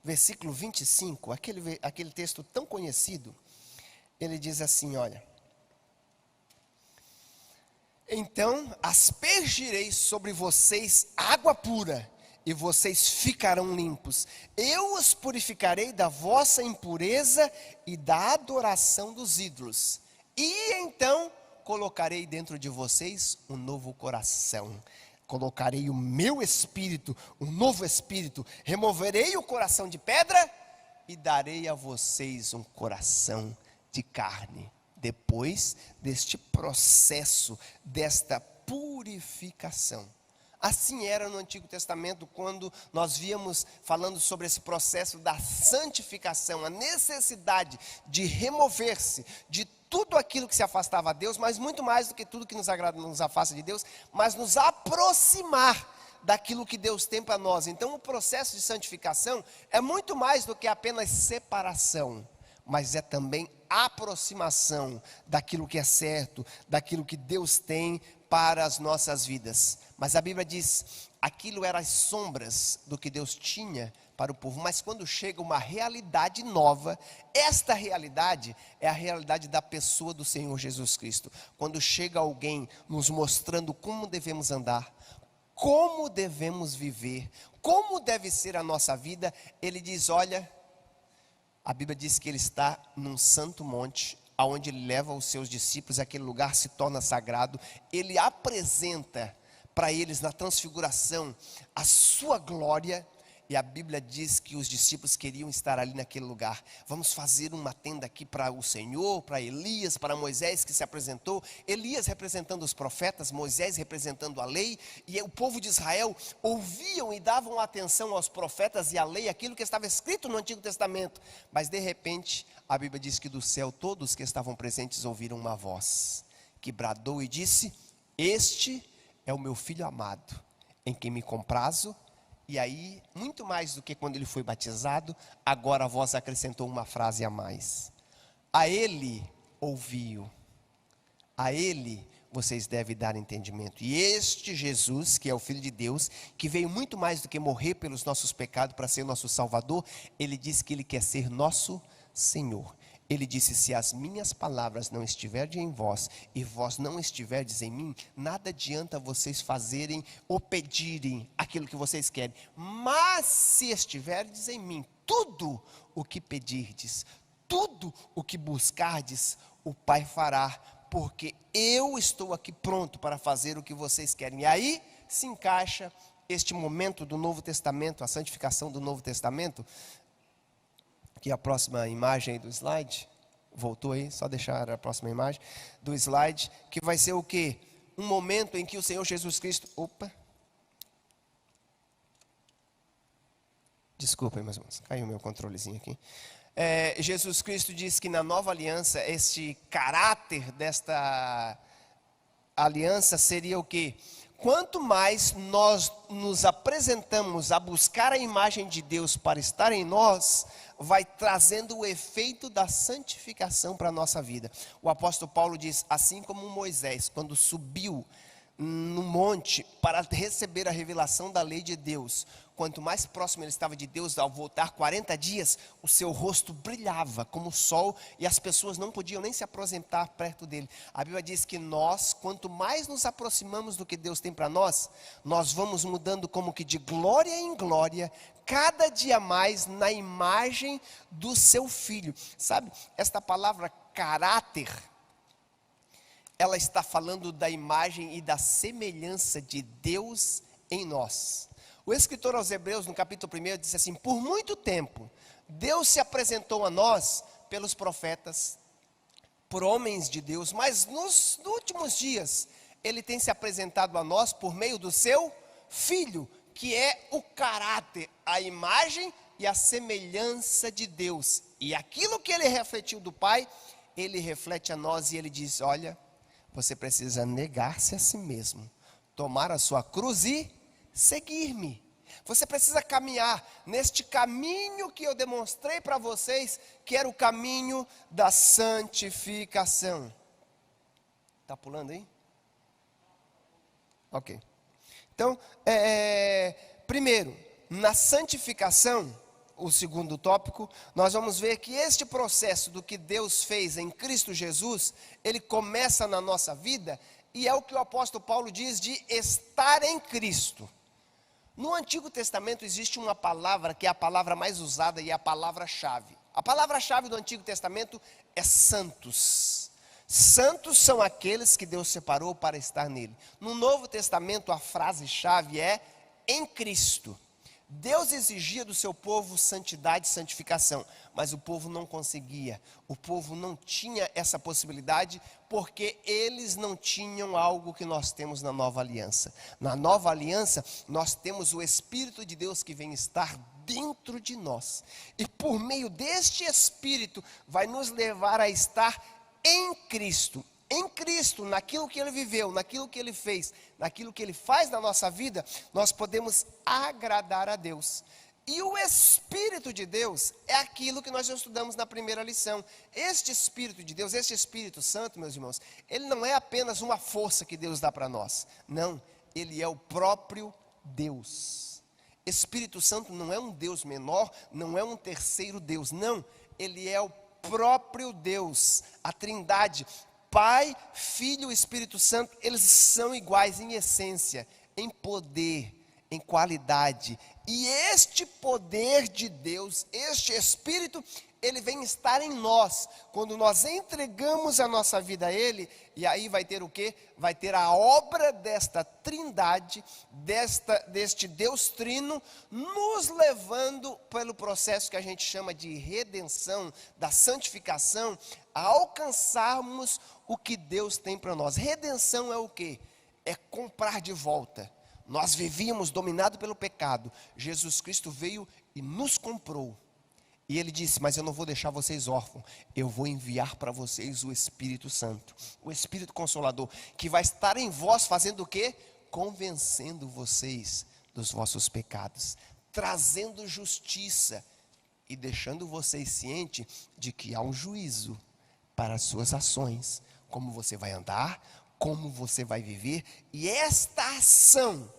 versículo 25, aquele texto tão conhecido, ele diz assim, olha, então aspergirei sobre vocês água pura, e vocês ficarão limpos. Eu os purificarei da vossa impureza e da adoração dos ídolos. E então colocarei dentro de vocês um novo coração. Colocarei o meu espírito, um novo espírito. Removerei o coração de pedra e darei a vocês um coração de carne. Depois deste processo, desta purificação. Assim era no Antigo Testamento, quando nós víamos falando sobre esse processo da santificação, a necessidade de remover-se de tudo aquilo que se afastava a Deus, mas muito mais do que tudo que nos agrada, nos afasta de Deus, mas nos aproximar daquilo que Deus tem para nós. Então o processo de santificação é muito mais do que apenas separação, mas é também aproximação daquilo que é certo, daquilo que Deus tem para as nossas vidas. Mas a Bíblia diz, aquilo eram as sombras do que Deus tinha para o povo, mas quando chega uma realidade nova, esta realidade é a realidade da pessoa do Senhor Jesus Cristo. Quando chega alguém nos mostrando como devemos andar, como devemos viver, como deve ser a nossa vida, ele diz, olha, a Bíblia diz que ele está num santo monte, aonde ele leva os seus discípulos, aquele lugar se torna sagrado, ele apresenta para eles na transfiguração a sua glória, e a Bíblia diz que os discípulos queriam estar ali naquele lugar. Vamos fazer uma tenda aqui para o Senhor, para Elias, para Moisés que se apresentou, Elias representando os profetas, Moisés representando a lei, e o povo de Israel ouviam e davam atenção aos profetas e à lei, aquilo que estava escrito no Antigo Testamento, mas de repente, a Bíblia diz que do céu todos que estavam presentes ouviram uma voz, que bradou e disse, este é o meu filho amado, em quem me comprazo. E aí, muito mais do que quando ele foi batizado, agora a voz acrescentou uma frase a mais. A ele ouviu, a ele vocês devem dar entendimento. E este Jesus, que é o Filho de Deus, que veio muito mais do que morrer pelos nossos pecados para ser nosso Salvador, ele disse que ele quer ser nosso Senhor. Ele disse, se as minhas palavras não estiverem em vós, e vós não estiverdes em mim, nada adianta vocês fazerem ou pedirem aquilo que vocês querem. Mas se estiverdes em mim, tudo o que pedirdes, tudo o que buscardes, o Pai fará, porque eu estou aqui pronto para fazer o que vocês querem. E aí se encaixa este momento do Novo Testamento, a santificação do Novo Testamento, que é a próxima imagem aí do slide, voltou aí, só deixar a próxima imagem do slide, que vai ser o quê? Um momento em que o Senhor Jesus Cristo, desculpem, meus irmãos, caiu o meu controlezinho aqui. Jesus Cristo diz que na nova aliança, este caráter desta aliança seria o quê? Quanto mais nós nos apresentamos a buscar a imagem de Deus para estar em nós, vai trazendo o efeito da santificação para a nossa vida. O apóstolo Paulo diz, assim como Moisés, quando subiu no monte para receber a revelação da lei de Deus, quanto mais próximo ele estava de Deus, ao voltar 40 dias, o seu rosto brilhava como o sol, e as pessoas não podiam nem se apresentar perto dele. A Bíblia diz que nós, quanto mais nos aproximamos do que Deus tem para nós, nós vamos mudando como que de glória em glória, cada dia mais na imagem do seu Filho. Sabe, esta palavra caráter, ela está falando da imagem e da semelhança de Deus em nós. O escritor aos Hebreus, no capítulo 1, diz assim: por muito tempo, Deus se apresentou a nós pelos profetas, por homens de Deus, mas nos últimos dias, Ele tem se apresentado a nós por meio do seu Filho, que é o caráter, a imagem e a semelhança de Deus. E aquilo que Ele refletiu do Pai, Ele reflete a nós, e Ele diz: olha, você precisa negar-se a si mesmo, tomar a sua cruz e seguir-me. Você precisa caminhar neste caminho que eu demonstrei para vocês, que era o caminho da santificação. Está pulando aí? Ok. Então, primeiro, na santificação, o segundo tópico, nós vamos ver que este processo do que Deus fez em Cristo Jesus, ele começa na nossa vida, e é o que o apóstolo Paulo diz de estar em Cristo. No Antigo Testamento existe uma palavra que é a palavra mais usada e é a palavra-chave. A palavra-chave do Antigo Testamento é santos. Santos são aqueles que Deus separou para estar nele. No Novo Testamento a frase-chave é em Cristo. Deus exigia do seu povo santidade e santificação, mas o povo não conseguia, o povo não tinha essa possibilidade, porque eles não tinham algo que nós temos na nova aliança. Na nova aliança, nós temos o Espírito de Deus que vem estar dentro de nós, e por meio deste Espírito, vai nos levar a estar em Cristo. Em Cristo, naquilo que Ele viveu, naquilo que Ele fez, naquilo que Ele faz na nossa vida, nós podemos agradar a Deus. E o Espírito de Deus é aquilo que nós já estudamos na primeira lição. Este Espírito de Deus, este Espírito Santo, meus irmãos, ele não é apenas uma força que Deus dá para nós. Não, ele é o próprio Deus. Espírito Santo não é um Deus menor, não é um terceiro Deus, não. Ele é o próprio Deus, a Trindade. Pai, Filho e Espírito Santo, eles são iguais em essência, em poder, em qualidade. E este poder de Deus, este Espírito, ele vem estar em nós, quando nós entregamos a nossa vida a Ele, e aí vai ter o quê? Vai ter a obra desta trindade, deste Deus trino, nos levando pelo processo que a gente chama de redenção, da santificação, a alcançarmos o que Deus tem para nós. Redenção é o quê? É comprar de volta. Nós vivíamos dominados pelo pecado, Jesus Cristo veio e nos comprou. E Ele disse: mas eu não vou deixar vocês órfãos, eu vou enviar para vocês o Espírito Santo, o Espírito Consolador, que vai estar em vós fazendo o quê? Convencendo vocês dos vossos pecados, trazendo justiça e deixando vocês cientes de que há um juízo para as suas ações, como você vai andar, como você vai viver. E esta ação,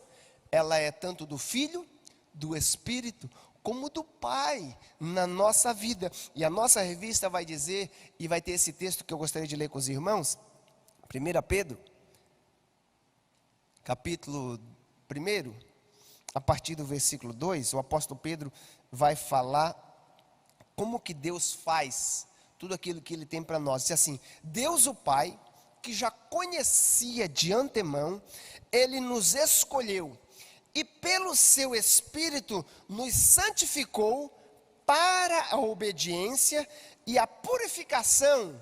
ela é tanto do Filho, do Espírito, como do Pai na nossa vida. E a nossa revista vai dizer, e vai ter esse texto que eu gostaria de ler com os irmãos, 1 Pedro, capítulo 1, a partir do versículo 2, o apóstolo Pedro vai falar como que Deus faz tudo aquilo que Ele tem para nós. Diz assim: Deus o Pai, que já conhecia de antemão, Ele nos escolheu e pelo seu Espírito nos santificou para a obediência e a purificação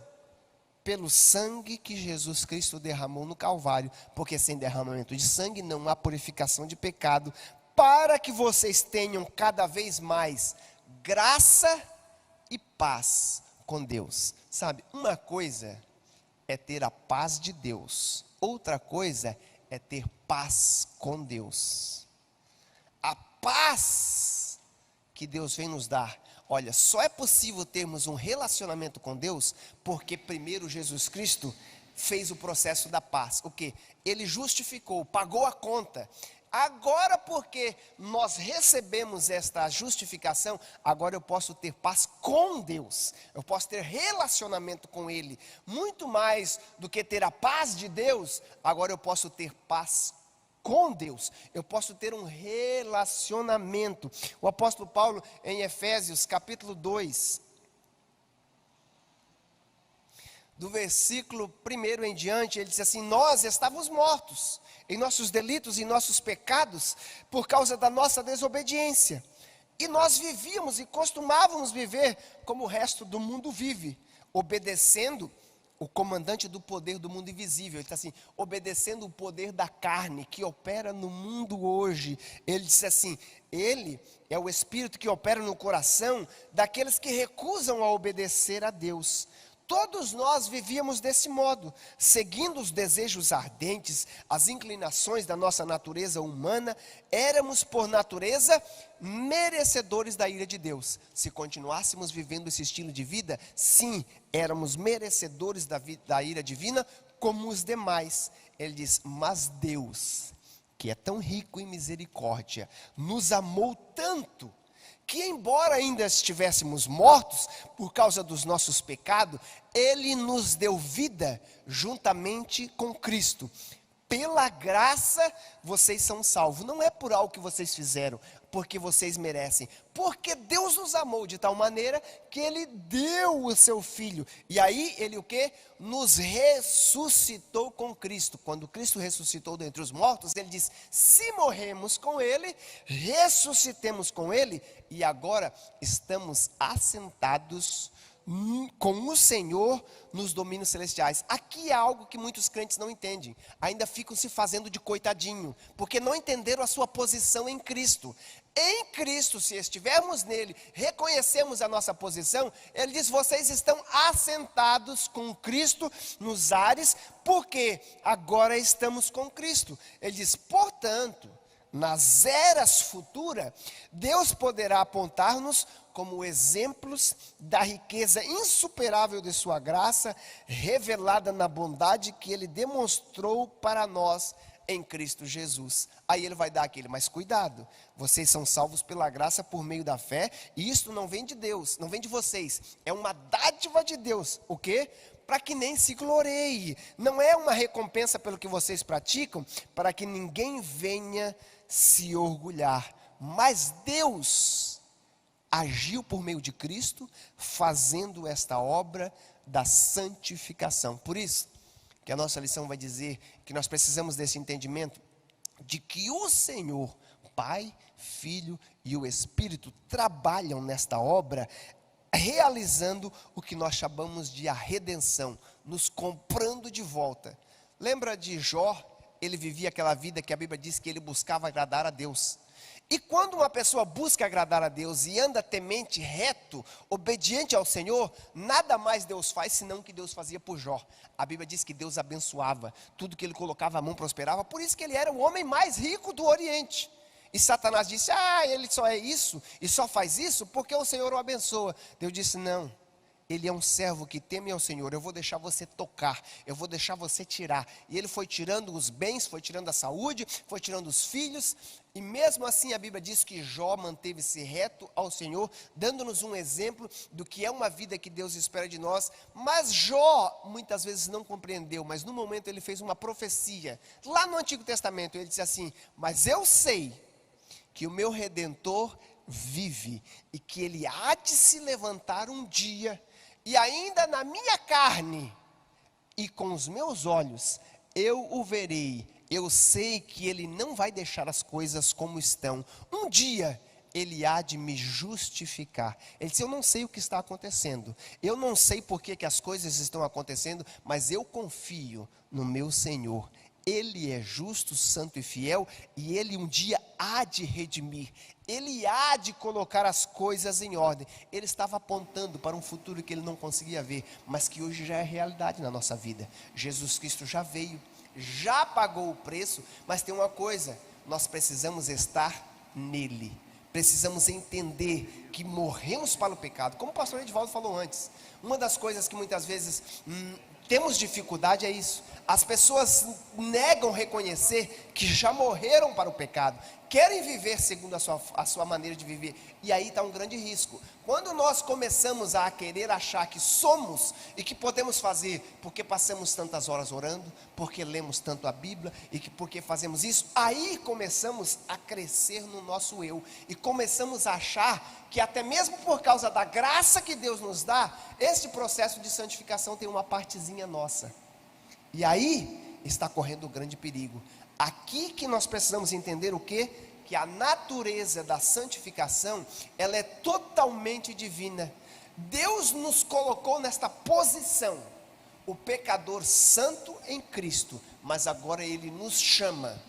pelo sangue que Jesus Cristo derramou no Calvário, porque sem derramamento de sangue não há purificação de pecado, para que vocês tenham cada vez mais graça e paz com Deus. Sabe, uma coisa é ter a paz de Deus, outra coisa é ter paz com Deus. A paz que Deus vem nos dar, olha, só é possível termos um relacionamento com Deus, porque primeiro Jesus Cristo fez o processo da paz. O quê? Ele justificou, pagou a conta. Agora, porque nós recebemos esta justificação, agora eu posso ter paz com Deus, eu posso ter relacionamento com Ele, muito mais do que ter a paz de Deus, agora eu posso ter paz com Deus, eu posso ter um relacionamento. O apóstolo Paulo, em Efésios capítulo 2, do versículo 1 em diante, ele diz assim: nós estávamos mortos em nossos delitos e nossos pecados, por causa da nossa desobediência, e nós vivíamos e costumávamos viver como o resto do mundo vive, obedecendo o comandante do poder do mundo invisível. Ele está assim, obedecendo o poder da carne que opera no mundo hoje. Ele disse assim, ele é o Espírito que opera no coração daqueles que recusam a obedecer a Deus. Todos nós vivíamos desse modo, seguindo os desejos ardentes, as inclinações da nossa natureza humana, éramos por natureza merecedores da ira de Deus. Se continuássemos vivendo esse estilo de vida, sim, éramos merecedores da ira divina como os demais. Ele diz, mas Deus, que é tão rico em misericórdia, nos amou tanto, que embora ainda estivéssemos mortos por causa dos nossos pecados, Ele nos deu vida juntamente com Cristo. Pela graça vocês são salvos, não é por algo que vocês fizeram, porque vocês merecem, porque Deus nos amou de tal maneira que Ele deu o seu Filho, e aí Ele o quê? Nos ressuscitou com Cristo. Quando Cristo ressuscitou dentre os mortos, Ele diz, se morremos com Ele, ressuscitemos com Ele, e agora estamos assentados com o Senhor nos domínios celestiais. Aqui é algo que muitos crentes não entendem, ainda ficam se fazendo de coitadinho, porque não entenderam a sua posição em Cristo. Em Cristo, se estivermos nele, reconhecemos a nossa posição, ele diz, vocês estão assentados com Cristo nos ares, porque agora estamos com Cristo. Ele diz, portanto, nas eras futuras, Deus poderá apontar-nos como exemplos da riqueza insuperável de sua graça, revelada na bondade que Ele demonstrou para nós em Cristo Jesus. Aí Ele vai dar aquele, mas cuidado, vocês são salvos pela graça por meio da fé, e isto não vem de Deus, não vem de vocês, é uma dádiva de Deus. O quê? Para que nem se glorie, não é uma recompensa pelo que vocês praticam, para que ninguém venha se orgulhar, mas Deus agiu por meio de Cristo, fazendo esta obra da santificação. Por isso, que a nossa lição vai dizer que nós precisamos desse entendimento, de que o Senhor, Pai, Filho e o Espírito trabalham nesta obra, realizando o que nós chamamos de a redenção, nos comprando de volta. Lembra de Jó? Ele vivia aquela vida que a Bíblia diz que ele buscava agradar a Deus. E quando uma pessoa busca agradar a Deus e anda temente, reto, obediente ao Senhor, nada mais Deus faz senão o que Deus fazia por Jó. A Bíblia diz que Deus abençoava, tudo que ele colocava a mão prosperava, por isso que ele era o homem mais rico do Oriente. E Satanás disse, ele só é isso, e só faz isso porque o Senhor o abençoa. Deus disse, não, ele é um servo que teme ao Senhor, eu vou deixar você tocar, eu vou deixar você tirar. E ele foi tirando os bens, foi tirando a saúde, foi tirando os filhos, e mesmo assim a Bíblia diz que Jó manteve-se reto ao Senhor, dando-nos um exemplo do que é uma vida que Deus espera de nós. Mas Jó muitas vezes não compreendeu, mas no momento ele fez uma profecia, lá no Antigo Testamento, ele disse assim, mas eu sei que o meu Redentor vive, e que ele há de se levantar um dia, e ainda na minha carne, e com os meus olhos, eu o verei, eu sei que Ele não vai deixar as coisas como estão. Um dia Ele há de me justificar. Ele disse, eu não sei o que está acontecendo, eu não sei por que as coisas estão acontecendo, mas eu confio no meu Senhor. Ele é justo, santo e fiel, e Ele um dia há de redimir, Ele há de colocar as coisas em ordem. Ele estava apontando para um futuro que ele não conseguia ver, mas que hoje já é realidade na nossa vida. Jesus Cristo já veio, já pagou o preço, mas tem uma coisa, nós precisamos estar nele. Precisamos entender que morremos para o pecado. Como o pastor Edivaldo falou antes, uma das coisas que muitas vezes temos dificuldade é isso. As pessoas negam reconhecer que já morreram para o pecado, querem viver segundo a sua maneira de viver, e aí está um grande risco. Quando nós começamos a querer achar que somos e que podemos fazer, porque passamos tantas horas orando, porque lemos tanto a Bíblia, e que porque fazemos isso, aí começamos a crescer no nosso eu, e começamos a achar que até mesmo por causa da graça que Deus nos dá, este processo de santificação tem uma partezinha nossa, e aí está correndo um grande perigo. Aqui que nós precisamos entender o quê? Que a natureza da santificação, ela é totalmente divina. Deus nos colocou nesta posição, o pecador santo em Cristo, mas agora Ele nos chama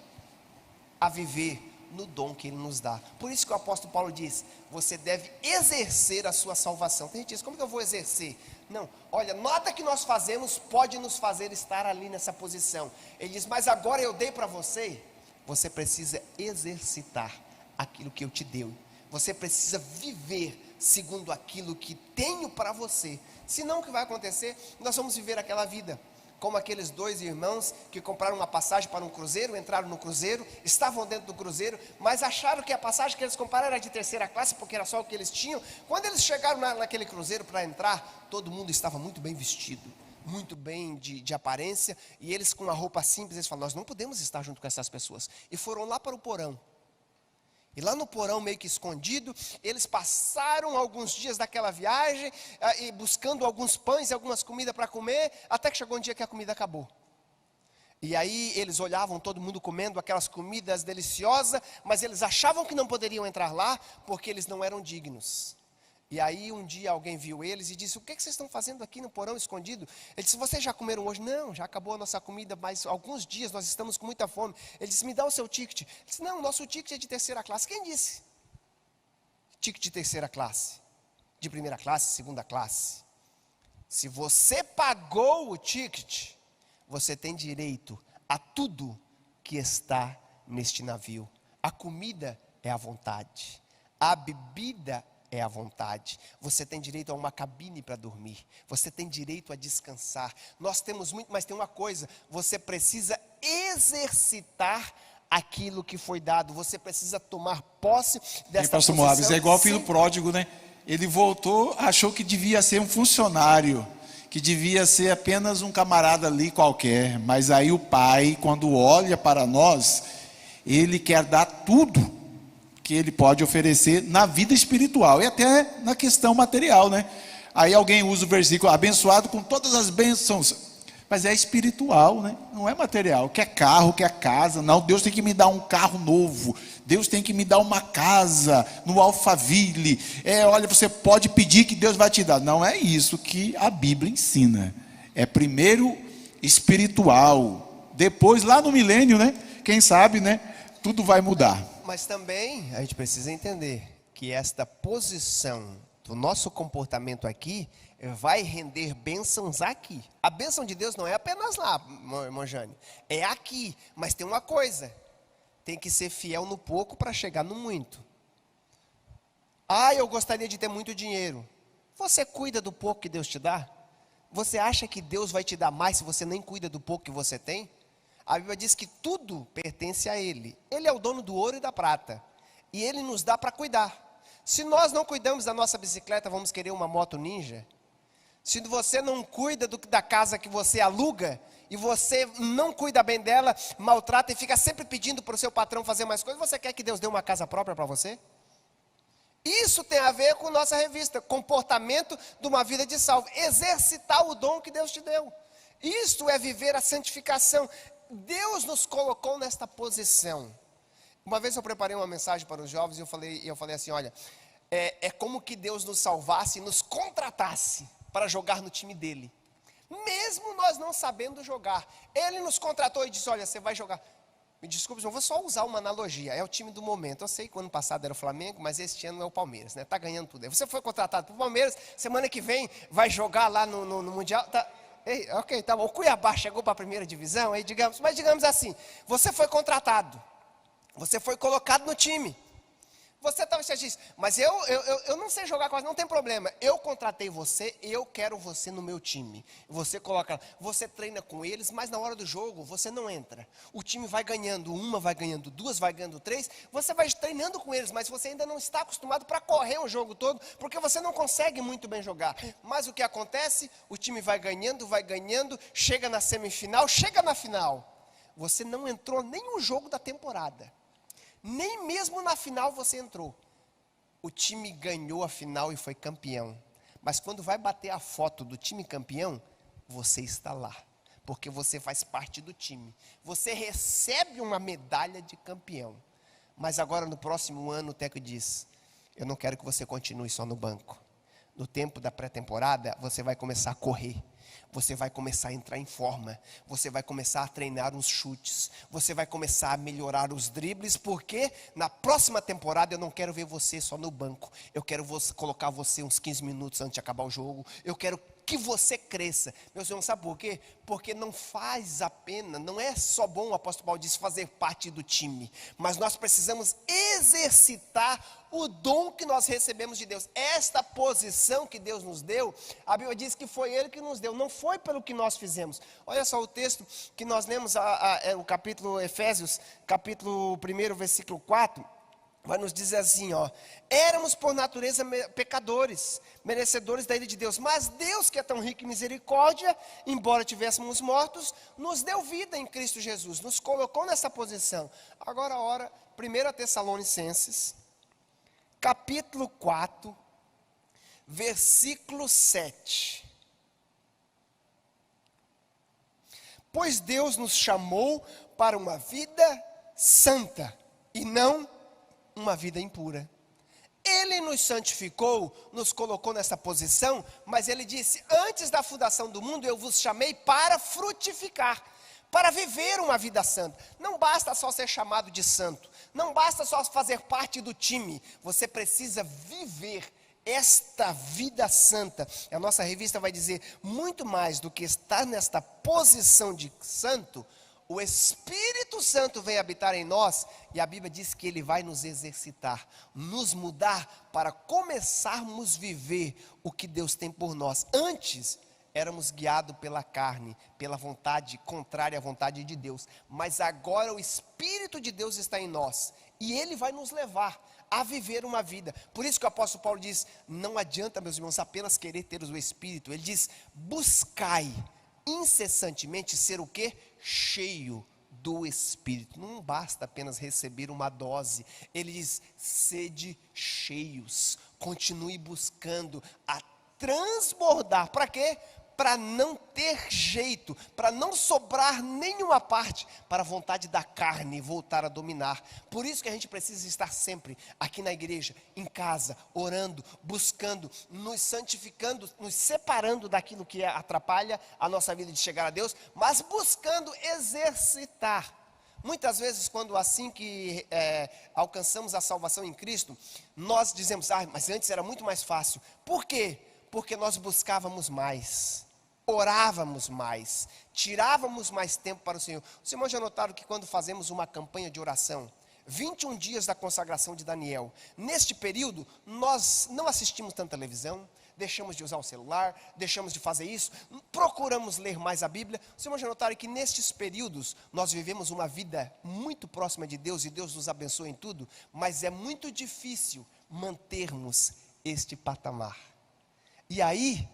a viver no dom que Ele nos dá. Por isso que o apóstolo Paulo diz, você deve exercer a sua salvação. Tem gente que diz, como que eu vou exercer? Não, olha, nada que nós fazemos pode nos fazer estar ali nessa posição. Ele diz, mas agora eu dei para você, você precisa exercitar aquilo que eu te dei. Você precisa viver segundo aquilo que tenho para você. Senão o que vai acontecer? Nós vamos viver aquela vida como aqueles dois irmãos que compraram uma passagem para um cruzeiro, entraram no cruzeiro, estavam dentro do cruzeiro, mas acharam que a passagem que eles compraram era de terceira classe, porque era só o que eles tinham. Quando eles chegaram naquele cruzeiro para entrar, todo mundo estava muito bem vestido, muito bem de aparência, e eles com uma roupa simples, eles falaram, nós não podemos estar junto com essas pessoas, e foram lá para o porão. E lá no porão, meio que escondido, eles passaram alguns dias daquela viagem, e buscando alguns pães e algumas comidas para comer, até que chegou um dia que a comida acabou. E aí eles olhavam todo mundo comendo aquelas comidas deliciosas, mas eles achavam que não poderiam entrar lá, porque eles não eram dignos. E aí um dia alguém viu eles e disse, o que vocês estão fazendo aqui no porão escondido? Ele disse, vocês já comeram hoje? Não, já acabou a nossa comida, mas alguns dias nós estamos com muita fome. Ele disse, me dá o seu ticket. Ele disse, não, nosso ticket é de terceira classe. Quem disse? Ticket de terceira classe, de primeira classe, segunda classe. Se você pagou o ticket, você tem direito a tudo que está neste navio. A comida é à vontade, a bebida é à vontade, você tem direito a uma cabine para dormir, você tem direito a descansar. Nós temos muito, mas tem uma coisa, você precisa exercitar aquilo que foi dado, você precisa tomar posse dessa posição. Moabs, é igual o filho pródigo, né? Ele voltou, achou que devia ser um funcionário, que devia ser apenas um camarada ali qualquer, mas aí o pai, quando olha para nós, ele quer dar tudo que ele pode oferecer na vida espiritual e até na questão material, né? Aí alguém usa o versículo, abençoado com todas as bênçãos, mas é espiritual, né? Não é material, quer carro, quer casa, não, Deus tem que me dar um carro novo, Deus tem que me dar uma casa no Alphaville, olha, você pode pedir que Deus vai te dar, não é isso que a Bíblia ensina, é primeiro espiritual, depois lá no milênio, né? Quem sabe, né? Tudo vai mudar. Mas também a gente precisa entender que esta posição do nosso comportamento aqui vai render bênçãos aqui. A bênção de Deus não é apenas lá, irmão Jane, é aqui. Mas tem uma coisa, tem que ser fiel no pouco para chegar no muito. Eu gostaria de ter muito dinheiro. Você cuida do pouco que Deus te dá? Você acha que Deus vai te dar mais se você nem cuida do pouco que você tem? A Bíblia diz que tudo pertence a Ele. Ele é o dono do ouro e da prata. E Ele nos dá para cuidar. Se nós não cuidamos da nossa bicicleta, vamos querer uma moto ninja? Se você não cuida da casa que você aluga, e você não cuida bem dela, maltrata e fica sempre pedindo para o seu patrão fazer mais coisas, você quer que Deus dê uma casa própria para você? Isso tem a ver com nossa revista, comportamento de uma vida de salvo. Exercitar o dom que Deus te deu. Isto é viver a santificação. Deus nos colocou nesta posição. Uma vez eu preparei uma mensagem para os jovens e eu falei assim, olha, é como que Deus nos salvasse e nos contratasse para jogar no time dele. Mesmo nós não sabendo jogar, Ele nos contratou e disse, olha, você vai jogar. Me desculpe, eu vou só usar uma analogia, é o time do momento. Eu sei que o ano passado era o Flamengo, mas este ano é o Palmeiras, né? Está ganhando tudo. Você foi contratado para o Palmeiras, semana que vem vai jogar lá no Mundial. Tá, ok, tá bom. O Cuiabá chegou para a primeira divisão, aí digamos assim, você foi contratado, você foi colocado no time. Você talvez diz, mas eu não sei jogar quase, não tem problema. Eu contratei você, eu quero você no meu time. Você coloca, você treina com eles, mas na hora do jogo você não entra. O time vai ganhando uma, vai ganhando duas, vai ganhando três. Você vai treinando com eles, mas você ainda não está acostumado para correr o jogo todo, porque você não consegue muito bem jogar. Mas o que acontece? O time vai ganhando, chega na semifinal, chega na final. Você não entrou nem um jogo da temporada. Nem mesmo na final você entrou. O time ganhou a final e foi campeão. Mas quando vai bater a foto do time campeão, você está lá. Porque você faz parte do time. Você recebe uma medalha de campeão. Mas agora no próximo ano o técnico diz, eu não quero que você continue só no banco. No tempo da pré-temporada, você vai começar a correr. Você vai começar a entrar em forma, você vai começar a treinar os chutes, você vai começar a melhorar os dribles, porque na próxima temporada eu não quero ver você só no banco, eu quero colocar você uns 15 minutos antes de acabar o jogo, eu quero que você cresça. Meus irmãos, sabe por quê? Porque não faz a pena, não é só bom, o apóstolo Paulo diz, fazer parte do time, mas nós precisamos exercitar o dom que nós recebemos de Deus. Esta posição que Deus nos deu, a Bíblia diz que foi Ele que nos deu, não foi pelo que nós fizemos. Olha só o texto que nós lemos, o capítulo Efésios, capítulo 1, versículo 4, vai nos dizer assim, ó, éramos por natureza pecadores, merecedores da ira de Deus, mas Deus que é tão rico em misericórdia, embora tivéssemos mortos, nos deu vida em Cristo Jesus, nos colocou nessa posição. Agora ora, 1 Tessalonicenses, capítulo 4, versículo 7. Pois Deus nos chamou para uma vida santa e não uma vida impura. Ele nos santificou, nos colocou nessa posição, mas Ele disse, antes da fundação do mundo eu vos chamei para frutificar, para viver uma vida santa. Não basta só ser chamado de santo, não basta só fazer parte do time, você precisa viver esta vida santa. A nossa revista vai dizer, muito mais do que estar nesta posição de santo, o Espírito Santo vem habitar em nós, e a Bíblia diz que Ele vai nos exercitar, nos mudar para começarmos a viver o que Deus tem por nós. Antes, éramos guiados pela carne, pela vontade contrária à vontade de Deus, mas agora o Espírito de Deus está em nós, e Ele vai nos levar a viver uma vida. Por isso que o apóstolo Paulo diz, não adianta, meus irmãos, apenas querer ter o Espírito. Ele diz, buscai incessantemente ser o quê? Cheio do Espírito. Não basta apenas receber uma dose. Ele diz, sede cheios. Continue buscando a transbordar. Para quê? Para não ter jeito, para não sobrar nenhuma parte, para a vontade da carne voltar a dominar. Por isso que a gente precisa estar sempre aqui na igreja, em casa, orando, buscando, nos santificando, nos separando daquilo que atrapalha a nossa vida de chegar a Deus, mas buscando exercitar. Muitas vezes, quando assim que alcançamos a salvação em Cristo, nós dizemos, mas antes era muito mais fácil. Por quê? Porque nós buscávamos mais, orávamos mais, tirávamos mais tempo para o Senhor. Os irmãos já notaram que quando fazemos uma campanha de oração, 21 dias da consagração de Daniel, neste período, nós não assistimos tanta televisão, deixamos de usar o celular, deixamos de fazer isso, procuramos ler mais a Bíblia. Os irmãos já notaram que nestes períodos, nós vivemos uma vida muito próxima de Deus, e Deus nos abençoa em tudo, mas é muito difícil mantermos este patamar. E aí,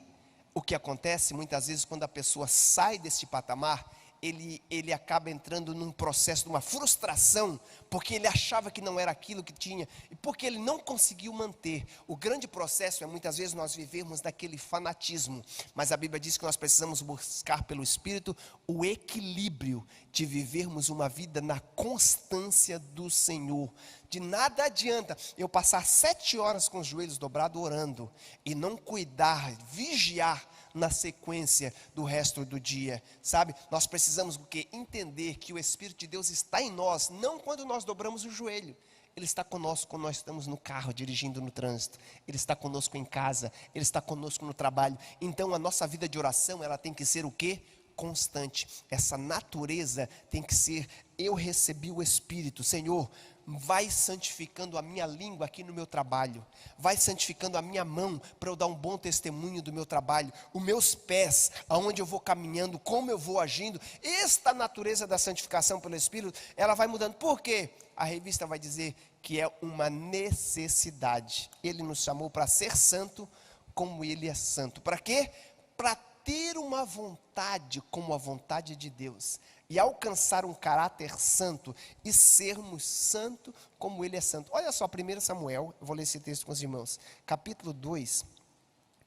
o que acontece muitas vezes quando a pessoa sai deste patamar, ele acaba entrando num processo de uma frustração, porque ele achava que não era aquilo que tinha, e porque ele não conseguiu manter. O grande processo é muitas vezes nós vivermos daquele fanatismo, mas a Bíblia diz que nós precisamos buscar pelo Espírito o equilíbrio de vivermos uma vida na constância do Senhor. De nada adianta eu passar 7 horas com os joelhos dobrados orando e não cuidar, vigiar na sequência do resto do dia, sabe? Nós precisamos o quê? Entender que o Espírito de Deus está em nós, não quando nós dobramos o joelho. Ele está conosco quando nós estamos no carro, dirigindo no trânsito. Ele está conosco em casa, Ele está conosco no trabalho. Então a nossa vida de oração, ela tem que ser o quê? Constante. Essa natureza tem que ser, eu recebi o Espírito, Senhor, vai santificando a minha língua aqui no meu trabalho, vai santificando a minha mão para eu dar um bom testemunho do meu trabalho, os meus pés, aonde eu vou caminhando, como eu vou agindo. Esta natureza da santificação pelo Espírito, ela vai mudando. Por quê? A revista vai dizer que é uma necessidade. Ele nos chamou para ser santo como Ele é santo. Para quê? Para ter uma vontade como a vontade de Deus, e alcançar um caráter santo, e sermos santo como Ele é santo. Olha só, 1 Samuel, eu vou ler esse texto com os irmãos, capítulo 2,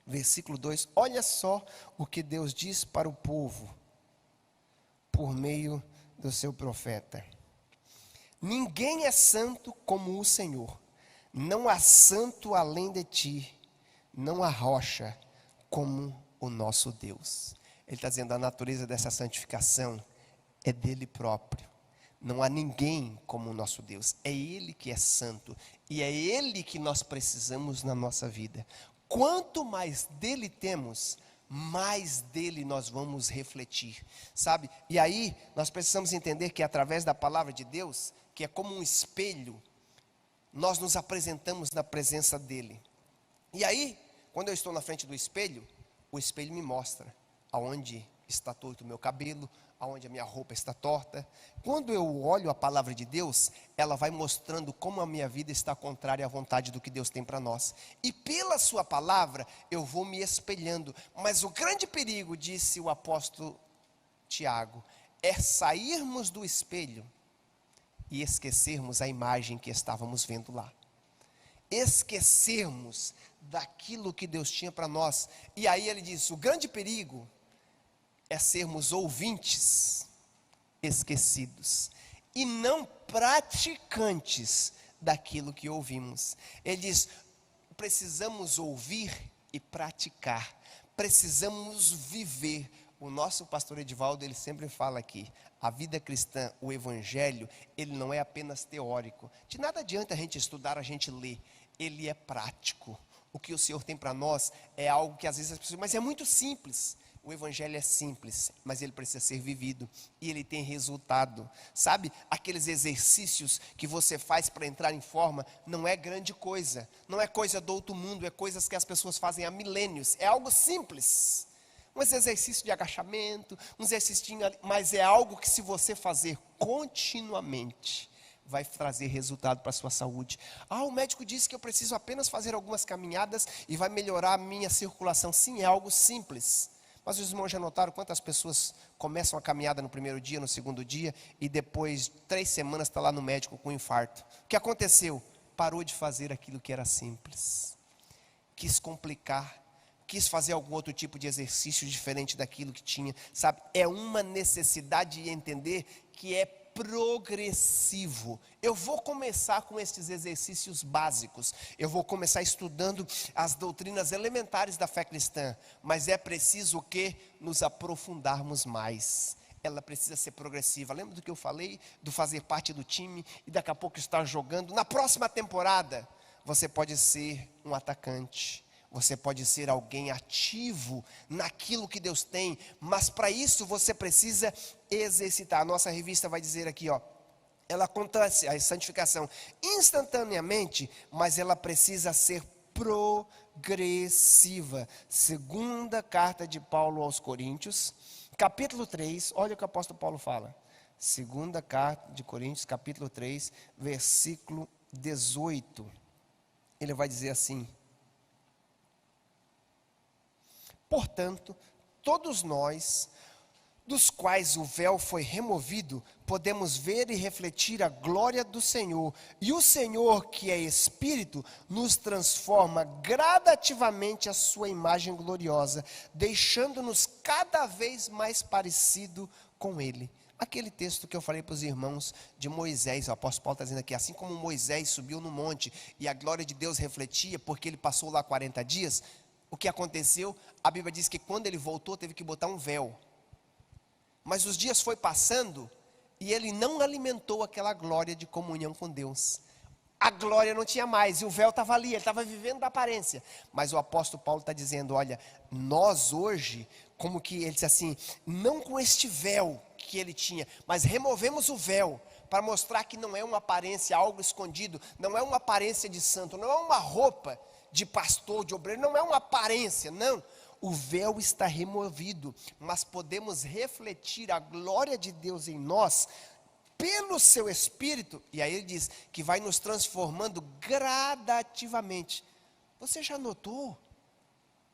versículo 2, olha só o que Deus diz para o povo, por meio do seu profeta: ninguém é santo como o Senhor, não há santo além de ti, não há rocha como o nosso Deus. Ele está dizendo, a natureza dessa santificação é dele próprio. Não há ninguém como o nosso Deus. É Ele que é santo. E é Ele que nós precisamos na nossa vida. Quanto mais dele temos, mais dele nós vamos refletir. Sabe? E aí, nós precisamos entender que através da palavra de Deus, que é como um espelho, nós nos apresentamos na presença dele. E aí, quando eu estou na frente do espelho, o espelho me mostra aonde está torto o meu cabelo, aonde a minha roupa está torta. Quando eu olho a palavra de Deus, ela vai mostrando como a minha vida está contrária à vontade do que Deus tem para nós. E pela sua palavra, eu vou me espelhando. Mas o grande perigo, disse o apóstolo Tiago, é sairmos do espelho e esquecermos a imagem que estávamos vendo lá. Esquecermos daquilo que Deus tinha para nós. E aí ele diz, o grande perigo é sermos ouvintes esquecidos e não praticantes daquilo que ouvimos. Ele diz, precisamos ouvir e praticar, precisamos viver. O nosso pastor Edivaldo, ele sempre fala aqui, a vida cristã, o evangelho, ele não é apenas teórico. De nada adianta a gente estudar, a gente ler, ele é prático. O que o Senhor tem para nós é algo que às vezes as pessoas, mas é muito simples. O evangelho é simples, mas ele precisa ser vivido, e ele tem resultado. Sabe, aqueles exercícios que você faz para entrar em forma, não é grande coisa, não é coisa do outro mundo, é coisas que as pessoas fazem há milênios, é algo simples. Um exercício de agachamento, um exercício, mas é algo que se você fazer continuamente, vai trazer resultado para a sua saúde. O médico disse que eu preciso apenas fazer algumas caminhadas e vai melhorar a minha circulação. Sim, é algo simples. Mas os irmãos já notaram quantas pessoas começam a caminhada no primeiro dia, no segundo dia, e depois de 3 semanas está lá no médico com infarto. O que aconteceu? Parou de fazer aquilo que era simples. Quis complicar, quis fazer algum outro tipo de exercício diferente daquilo que tinha. Sabe, é uma necessidade de entender que é progressivo. Eu vou começar com esses exercícios básicos, eu vou começar estudando as doutrinas elementares da fé cristã, mas é preciso o quê? Nos aprofundarmos mais. Ela precisa ser progressiva. Lembra do que eu falei? Do fazer parte do time e daqui a pouco estar jogando. Na próxima temporada, você pode ser um atacante, você pode ser alguém ativo naquilo que Deus tem, mas para isso você precisa exercitar. A nossa revista vai dizer aqui, ela acontece, a santificação, instantaneamente, mas ela precisa ser progressiva. Segunda carta de Paulo aos Coríntios, capítulo 3, olha o que o apóstolo Paulo fala. Segunda carta de Coríntios, capítulo 3, versículo 18. Ele vai dizer assim: portanto, todos nós, dos quais o véu foi removido, podemos ver e refletir a glória do Senhor. E o Senhor, que é Espírito, nos transforma gradativamente à sua imagem gloriosa, deixando-nos cada vez mais parecido com Ele. Aquele texto que eu falei para os irmãos de Moisés, o apóstolo Paulo está dizendo aqui, assim como Moisés subiu no monte e a glória de Deus refletia, porque ele passou lá 40 dias, o que aconteceu? A Bíblia diz que quando ele voltou, teve que botar um véu. Mas os dias foi passando e ele não alimentou aquela glória de comunhão com Deus. A glória não tinha mais e o véu estava ali, ele estava vivendo da aparência. Mas o apóstolo Paulo está dizendo, olha, nós hoje, como que ele disse assim, não com este véu que ele tinha, mas removemos o véu para mostrar que não é uma aparência, algo escondido, não é uma aparência de santo, não é uma roupa de pastor, de obreiro, não é uma aparência, não. O véu está removido, mas podemos refletir a glória de Deus em nós, pelo seu Espírito, e aí ele diz que vai nos transformando gradativamente. Você já notou?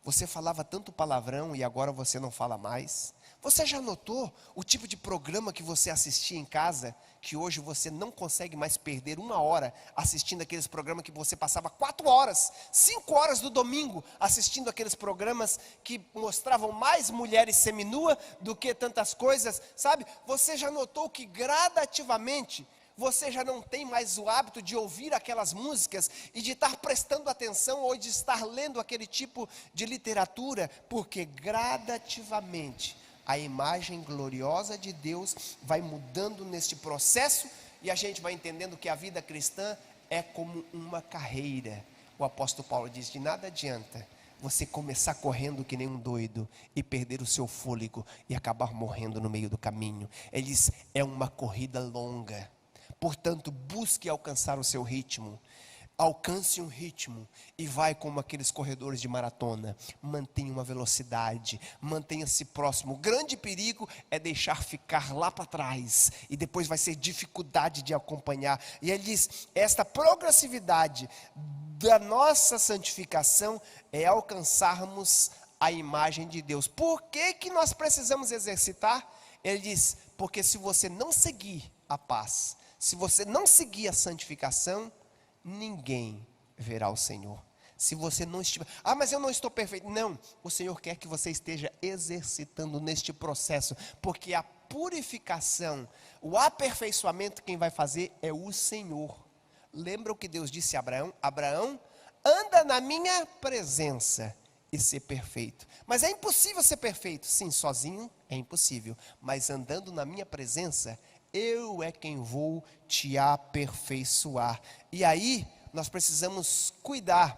Você falava tanto palavrão e agora você não fala mais. Você já notou o tipo de programa que você assistia em casa, que hoje você não consegue mais perder 1 hora assistindo aqueles programas que você passava 4 horas, 5 horas do domingo, assistindo aqueles programas que mostravam mais mulheres seminua do que tantas coisas, sabe? Você já notou que gradativamente você já não tem mais o hábito de ouvir aquelas músicas e de estar prestando atenção ou de estar lendo aquele tipo de literatura, porque gradativamente a imagem gloriosa de Deus vai mudando neste processo e a gente vai entendendo que a vida cristã é como uma carreira. O apóstolo Paulo diz, de nada adianta você começar correndo que nem um doido e perder o seu fôlego e acabar morrendo no meio do caminho. Ele diz, é uma corrida longa. Portanto, busque alcançar o seu ritmo. Alcance um ritmo e vai como aqueles corredores de maratona. Mantenha uma velocidade, mantenha-se próximo. O grande perigo é deixar ficar lá para trás e depois vai ser dificuldade de acompanhar. E ele diz, esta progressividade da nossa santificação é alcançarmos a imagem de Deus. Por que nós precisamos exercitar? Ele diz, porque se você não seguir a paz, se você não seguir a santificação, ninguém verá o Senhor. Se você não estiver, mas eu não estou perfeito. Não, o Senhor quer que você esteja exercitando neste processo, porque a purificação, o aperfeiçoamento, quem vai fazer é o Senhor. Lembra o que Deus disse a Abraão? Abraão, anda na minha presença e ser perfeito. Mas é impossível ser perfeito. Sim, sozinho é impossível, mas andando na minha presença, eu é quem vou te aperfeiçoar. E aí, nós precisamos cuidar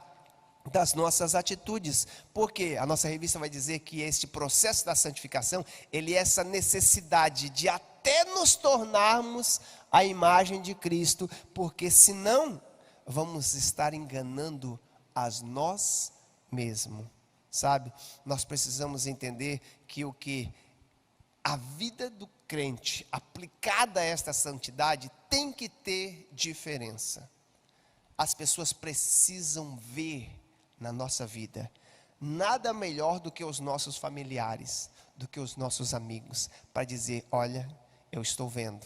das nossas atitudes, porque a nossa revista vai dizer que este processo da santificação, ele é essa necessidade de até nos tornarmos a imagem de Cristo, porque senão, vamos estar enganando a nós mesmos, sabe? Nós precisamos entender que a vida do crente aplicada a esta santidade tem que ter diferença. As pessoas precisam ver na nossa vida nada melhor do que os nossos familiares, do que os nossos amigos, para dizer, olha, eu estou vendo,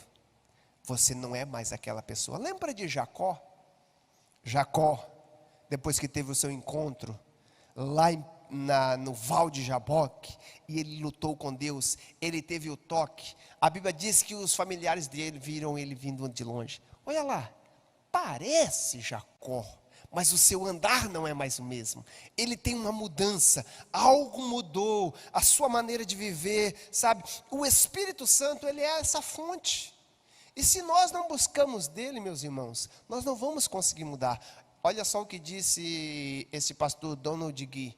você não é mais aquela pessoa. Lembra de Jacó? Jacó, depois que teve o seu encontro lá no Val de Jaboque, e ele lutou com Deus, ele teve o toque. A Bíblia diz que os familiares dele viram ele vindo de longe. Olha lá, parece Jacó, mas o seu andar não é mais o mesmo. Ele tem uma mudança, algo mudou, a sua maneira de viver, sabe? O Espírito Santo, ele é essa fonte. E se nós não buscamos dele, meus irmãos, nós não vamos conseguir mudar. Olha só o que disse esse pastor Donald Gee.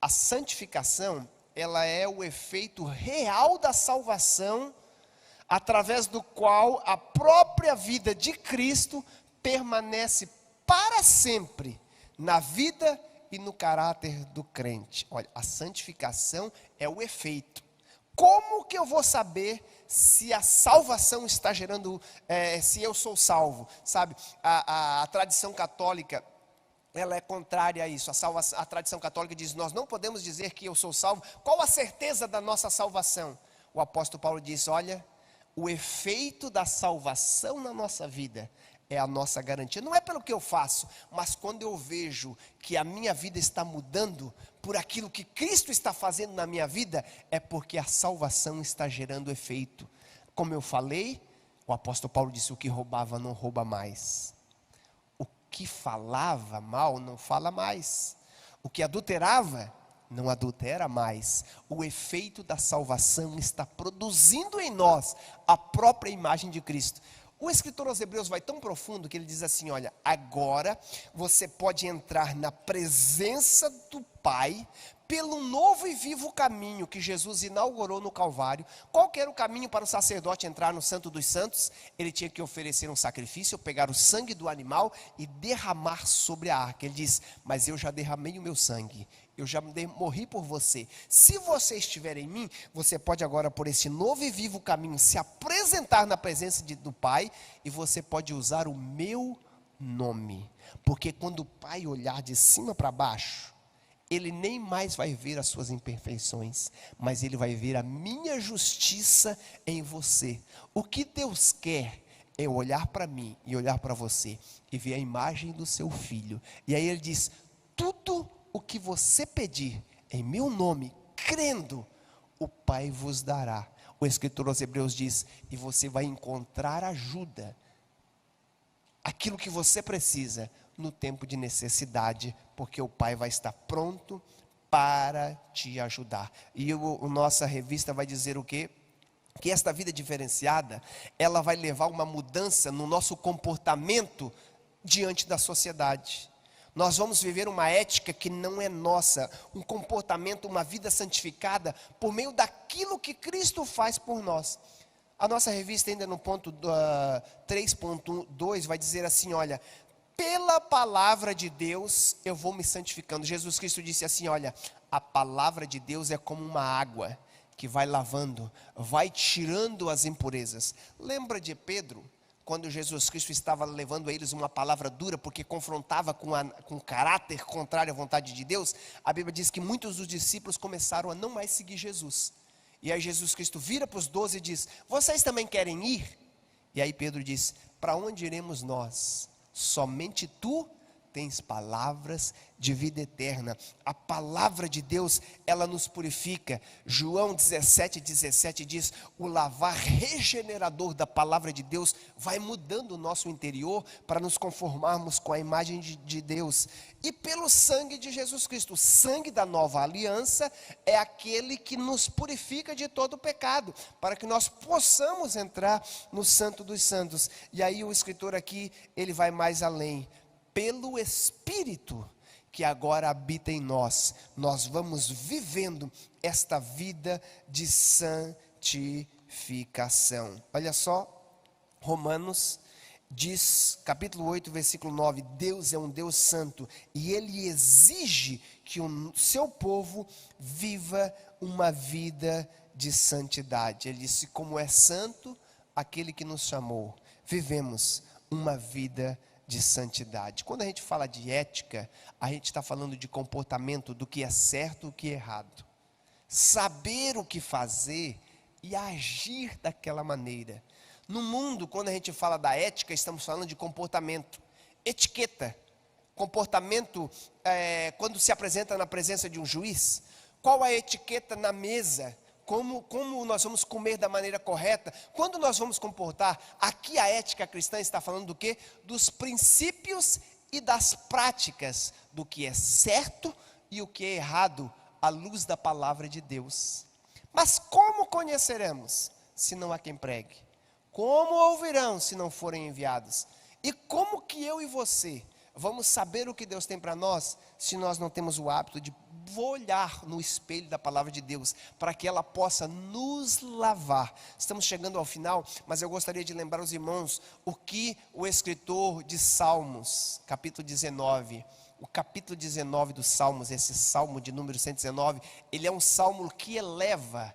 A santificação, ela é o efeito real da salvação, através do qual a própria vida de Cristo permanece para sempre na vida e no caráter do crente. Olha, a santificação é o efeito. Como que eu vou saber se a salvação está gerando, se eu sou salvo? Sabe, a tradição católica, ela é contrária a isso. A tradição católica diz, nós não podemos dizer que eu sou salvo. Qual a certeza da nossa salvação? o apóstolo Paulo diz: olha, o efeito da salvação na nossa vida é a nossa garantia. Não é pelo que eu faço, mas quando eu vejo que a minha vida está mudando por aquilo que Cristo está fazendo na minha vida, é porque a salvação está gerando efeito. Como eu falei, o apóstolo Paulo disse: o que roubava não rouba mais, o que falava mal não fala mais, o que adulterava não adultera mais. O efeito da salvação está produzindo em nós a própria imagem de Cristo. O escritor aos Hebreus vai tão profundo que ele diz assim: olha, agora você pode entrar na presença do Pai pelo novo e vivo caminho que Jesus inaugurou no Calvário. Qual que era o caminho para o sacerdote entrar no Santo dos Santos? Ele tinha que oferecer um sacrifício, pegar o sangue do animal e derramar sobre a arca. Ele diz: mas eu já derramei o meu sangue, eu já morri por você. Se você estiver em mim, você pode agora, por esse novo e vivo caminho, se apresentar na presença do Pai, e você pode usar o meu nome, porque quando o Pai olhar de cima para baixo, Ele nem mais vai ver as suas imperfeições, mas Ele vai ver a minha justiça em você. O que Deus quer é olhar para mim e olhar para você e ver a imagem do seu filho. E aí Ele diz: tudo o que você pedir em meu nome, crendo, o Pai vos dará. O escritor aos Hebreus diz: e você vai encontrar ajuda, aquilo que você precisa no tempo de necessidade, porque o Pai vai estar pronto para te ajudar. E a nossa revista vai dizer o quê? Que esta vida diferenciada, ela vai levar uma mudança no nosso comportamento diante da sociedade. Nós vamos viver uma ética que não é nossa, um comportamento, uma vida santificada por meio daquilo que Cristo faz por nós. A nossa revista, ainda no ponto 3.2, vai dizer assim: olha, pela palavra de Deus eu vou me santificando. Jesus Cristo disse assim: olha, a palavra de Deus é como uma água que vai lavando, vai tirando as impurezas. Lembra de Pedro, quando Jesus Cristo estava levando a eles uma palavra dura, porque confrontava com caráter contrário à vontade de Deus? A Bíblia diz que muitos dos discípulos começaram a não mais seguir Jesus. E aí Jesus Cristo vira para os 12 e diz: vocês também querem ir? E aí Pedro diz: para onde iremos nós? Somente tu tens palavras de vida eterna. A palavra de Deus, ela nos purifica. João 17:17 diz: o lavar regenerador da palavra de Deus vai mudando o nosso interior para nos conformarmos com a imagem de Deus. E pelo sangue de Jesus Cristo, o sangue da nova aliança é aquele que nos purifica de todo o pecado, para que nós possamos entrar no Santo dos Santos. E aí o escritor aqui, ele vai mais além. Pelo Espírito que agora habita em nós, nós vamos vivendo esta vida de santificação. Olha só, Romanos diz, capítulo 8, versículo 9: Deus é um Deus santo e Ele exige que o seu povo viva uma vida de santidade. Ele disse: como é santo aquele que nos chamou, vivemos uma vida de santidade. Quando a gente fala de ética, a gente está falando de comportamento, do que é certo e o que é errado. Saber o que fazer e agir daquela maneira. No mundo, quando a gente fala da ética, estamos falando de comportamento. Etiqueta, comportamento, quando se apresenta na presença de um juiz. Qual a etiqueta na mesa? Como nós vamos comer da maneira correta, quando nós vamos comportar. Aqui a ética cristã está falando do quê? Dos princípios e das práticas, do que é certo e o que é errado, à luz da palavra de Deus. Mas como conheceremos, se não há quem pregue? Como ouvirão, se não forem enviados? E como que eu e você vamos saber o que Deus tem para nós, se nós não temos o hábito de olhar no espelho da palavra de Deus, para que ela possa nos lavar? Estamos chegando ao final, mas eu gostaria de lembrar aos irmãos o que o escritor de Salmos, capítulo 19, o capítulo 19 dos Salmos, esse salmo de número 119, ele é um salmo que eleva,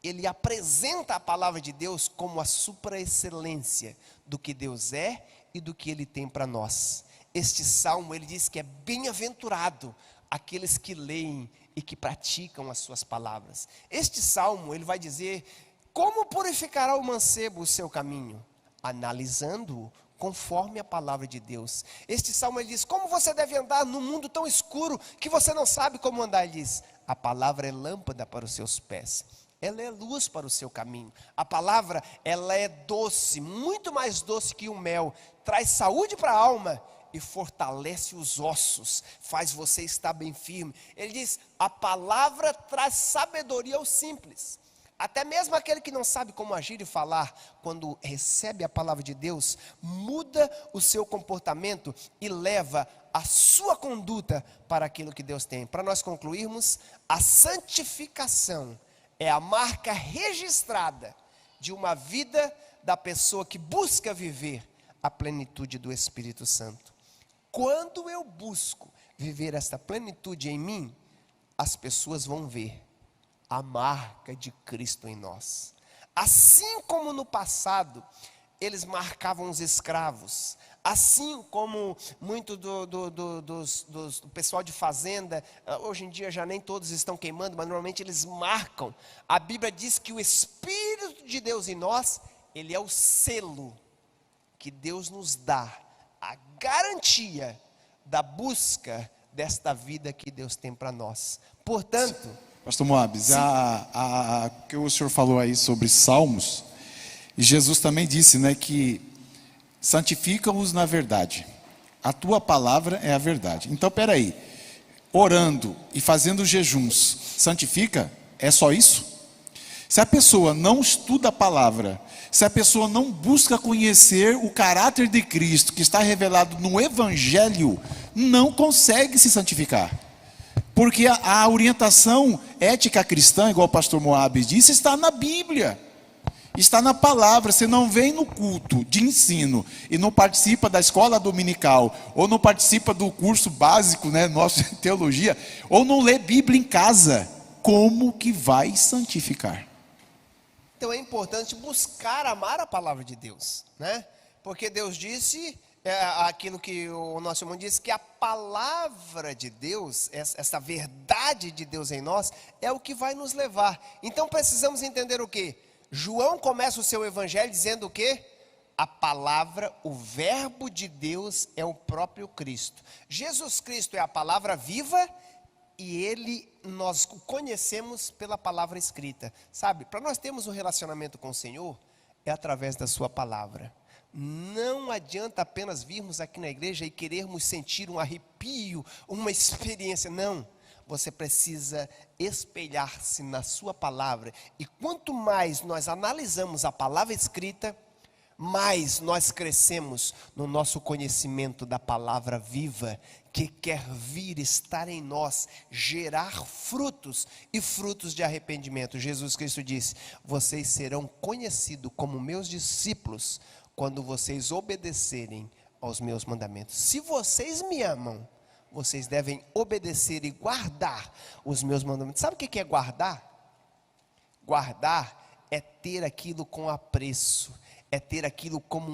ele apresenta a palavra de Deus como a supraexcelência do que Deus é e do que Ele tem para nós. Este salmo, ele diz que é bem-aventurado aqueles que leem e que praticam as suas palavras. Este salmo, ele vai dizer: como purificará o mancebo o seu caminho? Analisando-o conforme a palavra de Deus. Este salmo, ele diz: como você deve andar num mundo tão escuro que você não sabe como andar? Ele diz: a palavra é lâmpada para os seus pés, ela é luz para o seu caminho. A palavra, ela é doce, muito mais doce que o mel, traz saúde para a alma e fortalece os ossos, faz você estar bem firme. Ele diz: a palavra traz sabedoria aos simples. Até mesmo aquele que não sabe como agir e falar, quando recebe a palavra de Deus, muda o seu comportamento e leva a sua conduta para aquilo que Deus tem. Para nós concluirmos, a santificação é a marca registrada de uma vida da pessoa que busca viver a plenitude do Espírito Santo. Quando eu busco viver esta plenitude em mim, as pessoas vão ver a marca de Cristo em nós. Assim como no passado eles marcavam os escravos, assim como muito do pessoal de fazenda, hoje em dia já nem todos estão queimando, mas normalmente eles marcam. A Bíblia diz que o Espírito de Deus em nós, ele é o selo que Deus nos dá, a garantia da busca desta vida que Deus tem para nós. Portanto, Pastor Moabes, que o senhor falou aí sobre salmos, e Jesus também disse, né, que santifica-os na verdade, a tua palavra é a verdade. Então, peraí, orando e fazendo jejuns, santifica? É só isso? Se a pessoa não estuda a palavra, se a pessoa não busca conhecer o caráter de Cristo que está revelado no Evangelho, não consegue se santificar. Porque a orientação ética cristã, igual o pastor Moabes disse, está na Bíblia, está na palavra. Você não vem no culto de ensino e não participa da escola dominical, ou não participa do curso básico, né, nosso de teologia, ou não lê Bíblia em casa, como que vai santificar? então é importante buscar amar a palavra de Deus, né? Porque Deus disse, aquilo que o nosso irmão disse, que a palavra de Deus, essa verdade de Deus em nós, é o que vai nos levar. Então precisamos entender o quê? João começa o seu evangelho dizendo o quê? A palavra, o verbo de Deus é o próprio Cristo. Jesus Cristo é a palavra viva e ele nós o conhecemos pela palavra escrita. Sabe, para nós termos um relacionamento com o Senhor, é através da sua palavra. Não adianta apenas virmos aqui na igreja e querermos sentir um arrepio, uma experiência. Não, você precisa espelhar-se na sua palavra. E quanto mais nós analisamos a palavra escrita, mais nós crescemos no nosso conhecimento da palavra viva, que quer vir estar em nós, gerar frutos e frutos de arrependimento. Jesus Cristo disse: vocês serão conhecidos como meus discípulos quando vocês obedecerem aos meus mandamentos. Se vocês me amam, vocês devem obedecer e guardar os meus mandamentos. Sabe o que é guardar? Guardar é ter aquilo com apreço, é ter aquilo como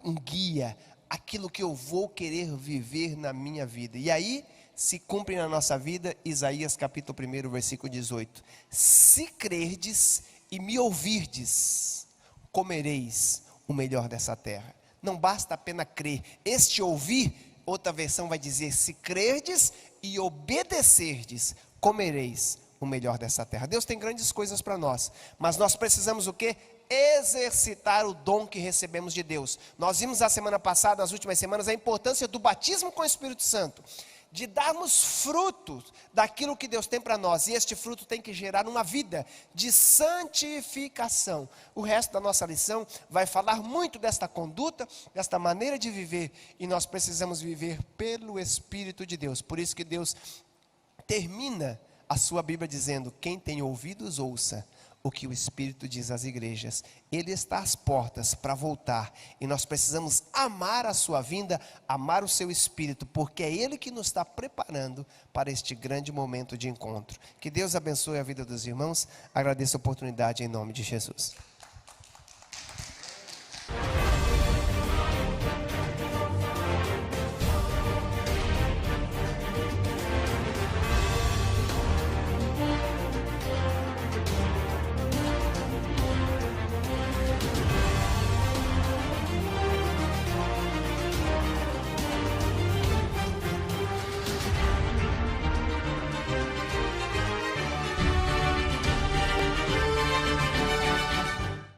um guia, aquilo que eu vou querer viver na minha vida. E aí se cumpre na nossa vida Isaías capítulo 1, versículo 18. Se crerdes e me ouvirdes, comereis o melhor dessa terra. Não basta apenas crer. Este ouvir, outra versão vai dizer: se crerdes e obedecerdes, comereis o melhor dessa terra. Deus tem grandes coisas para nós, mas nós precisamos o quê? Exercitar o dom que recebemos de Deus. Nós vimos a semana passada, nas últimas semanas, a importância do batismo com o Espírito Santo, de darmos fruto daquilo que Deus tem para nós, e este fruto tem que gerar uma vida de santificação. O resto da nossa lição vai falar muito desta conduta, desta maneira de viver, e nós precisamos viver pelo Espírito de Deus. Por isso que Deus termina a sua Bíblia dizendo: quem tem ouvidos, ouça o que o Espírito diz às igrejas. Ele está às portas para voltar, e nós precisamos amar a sua vinda, amar o seu Espírito, porque é Ele que nos está preparando para este grande momento de encontro. Que Deus abençoe a vida dos irmãos. Agradeço a oportunidade em nome de Jesus.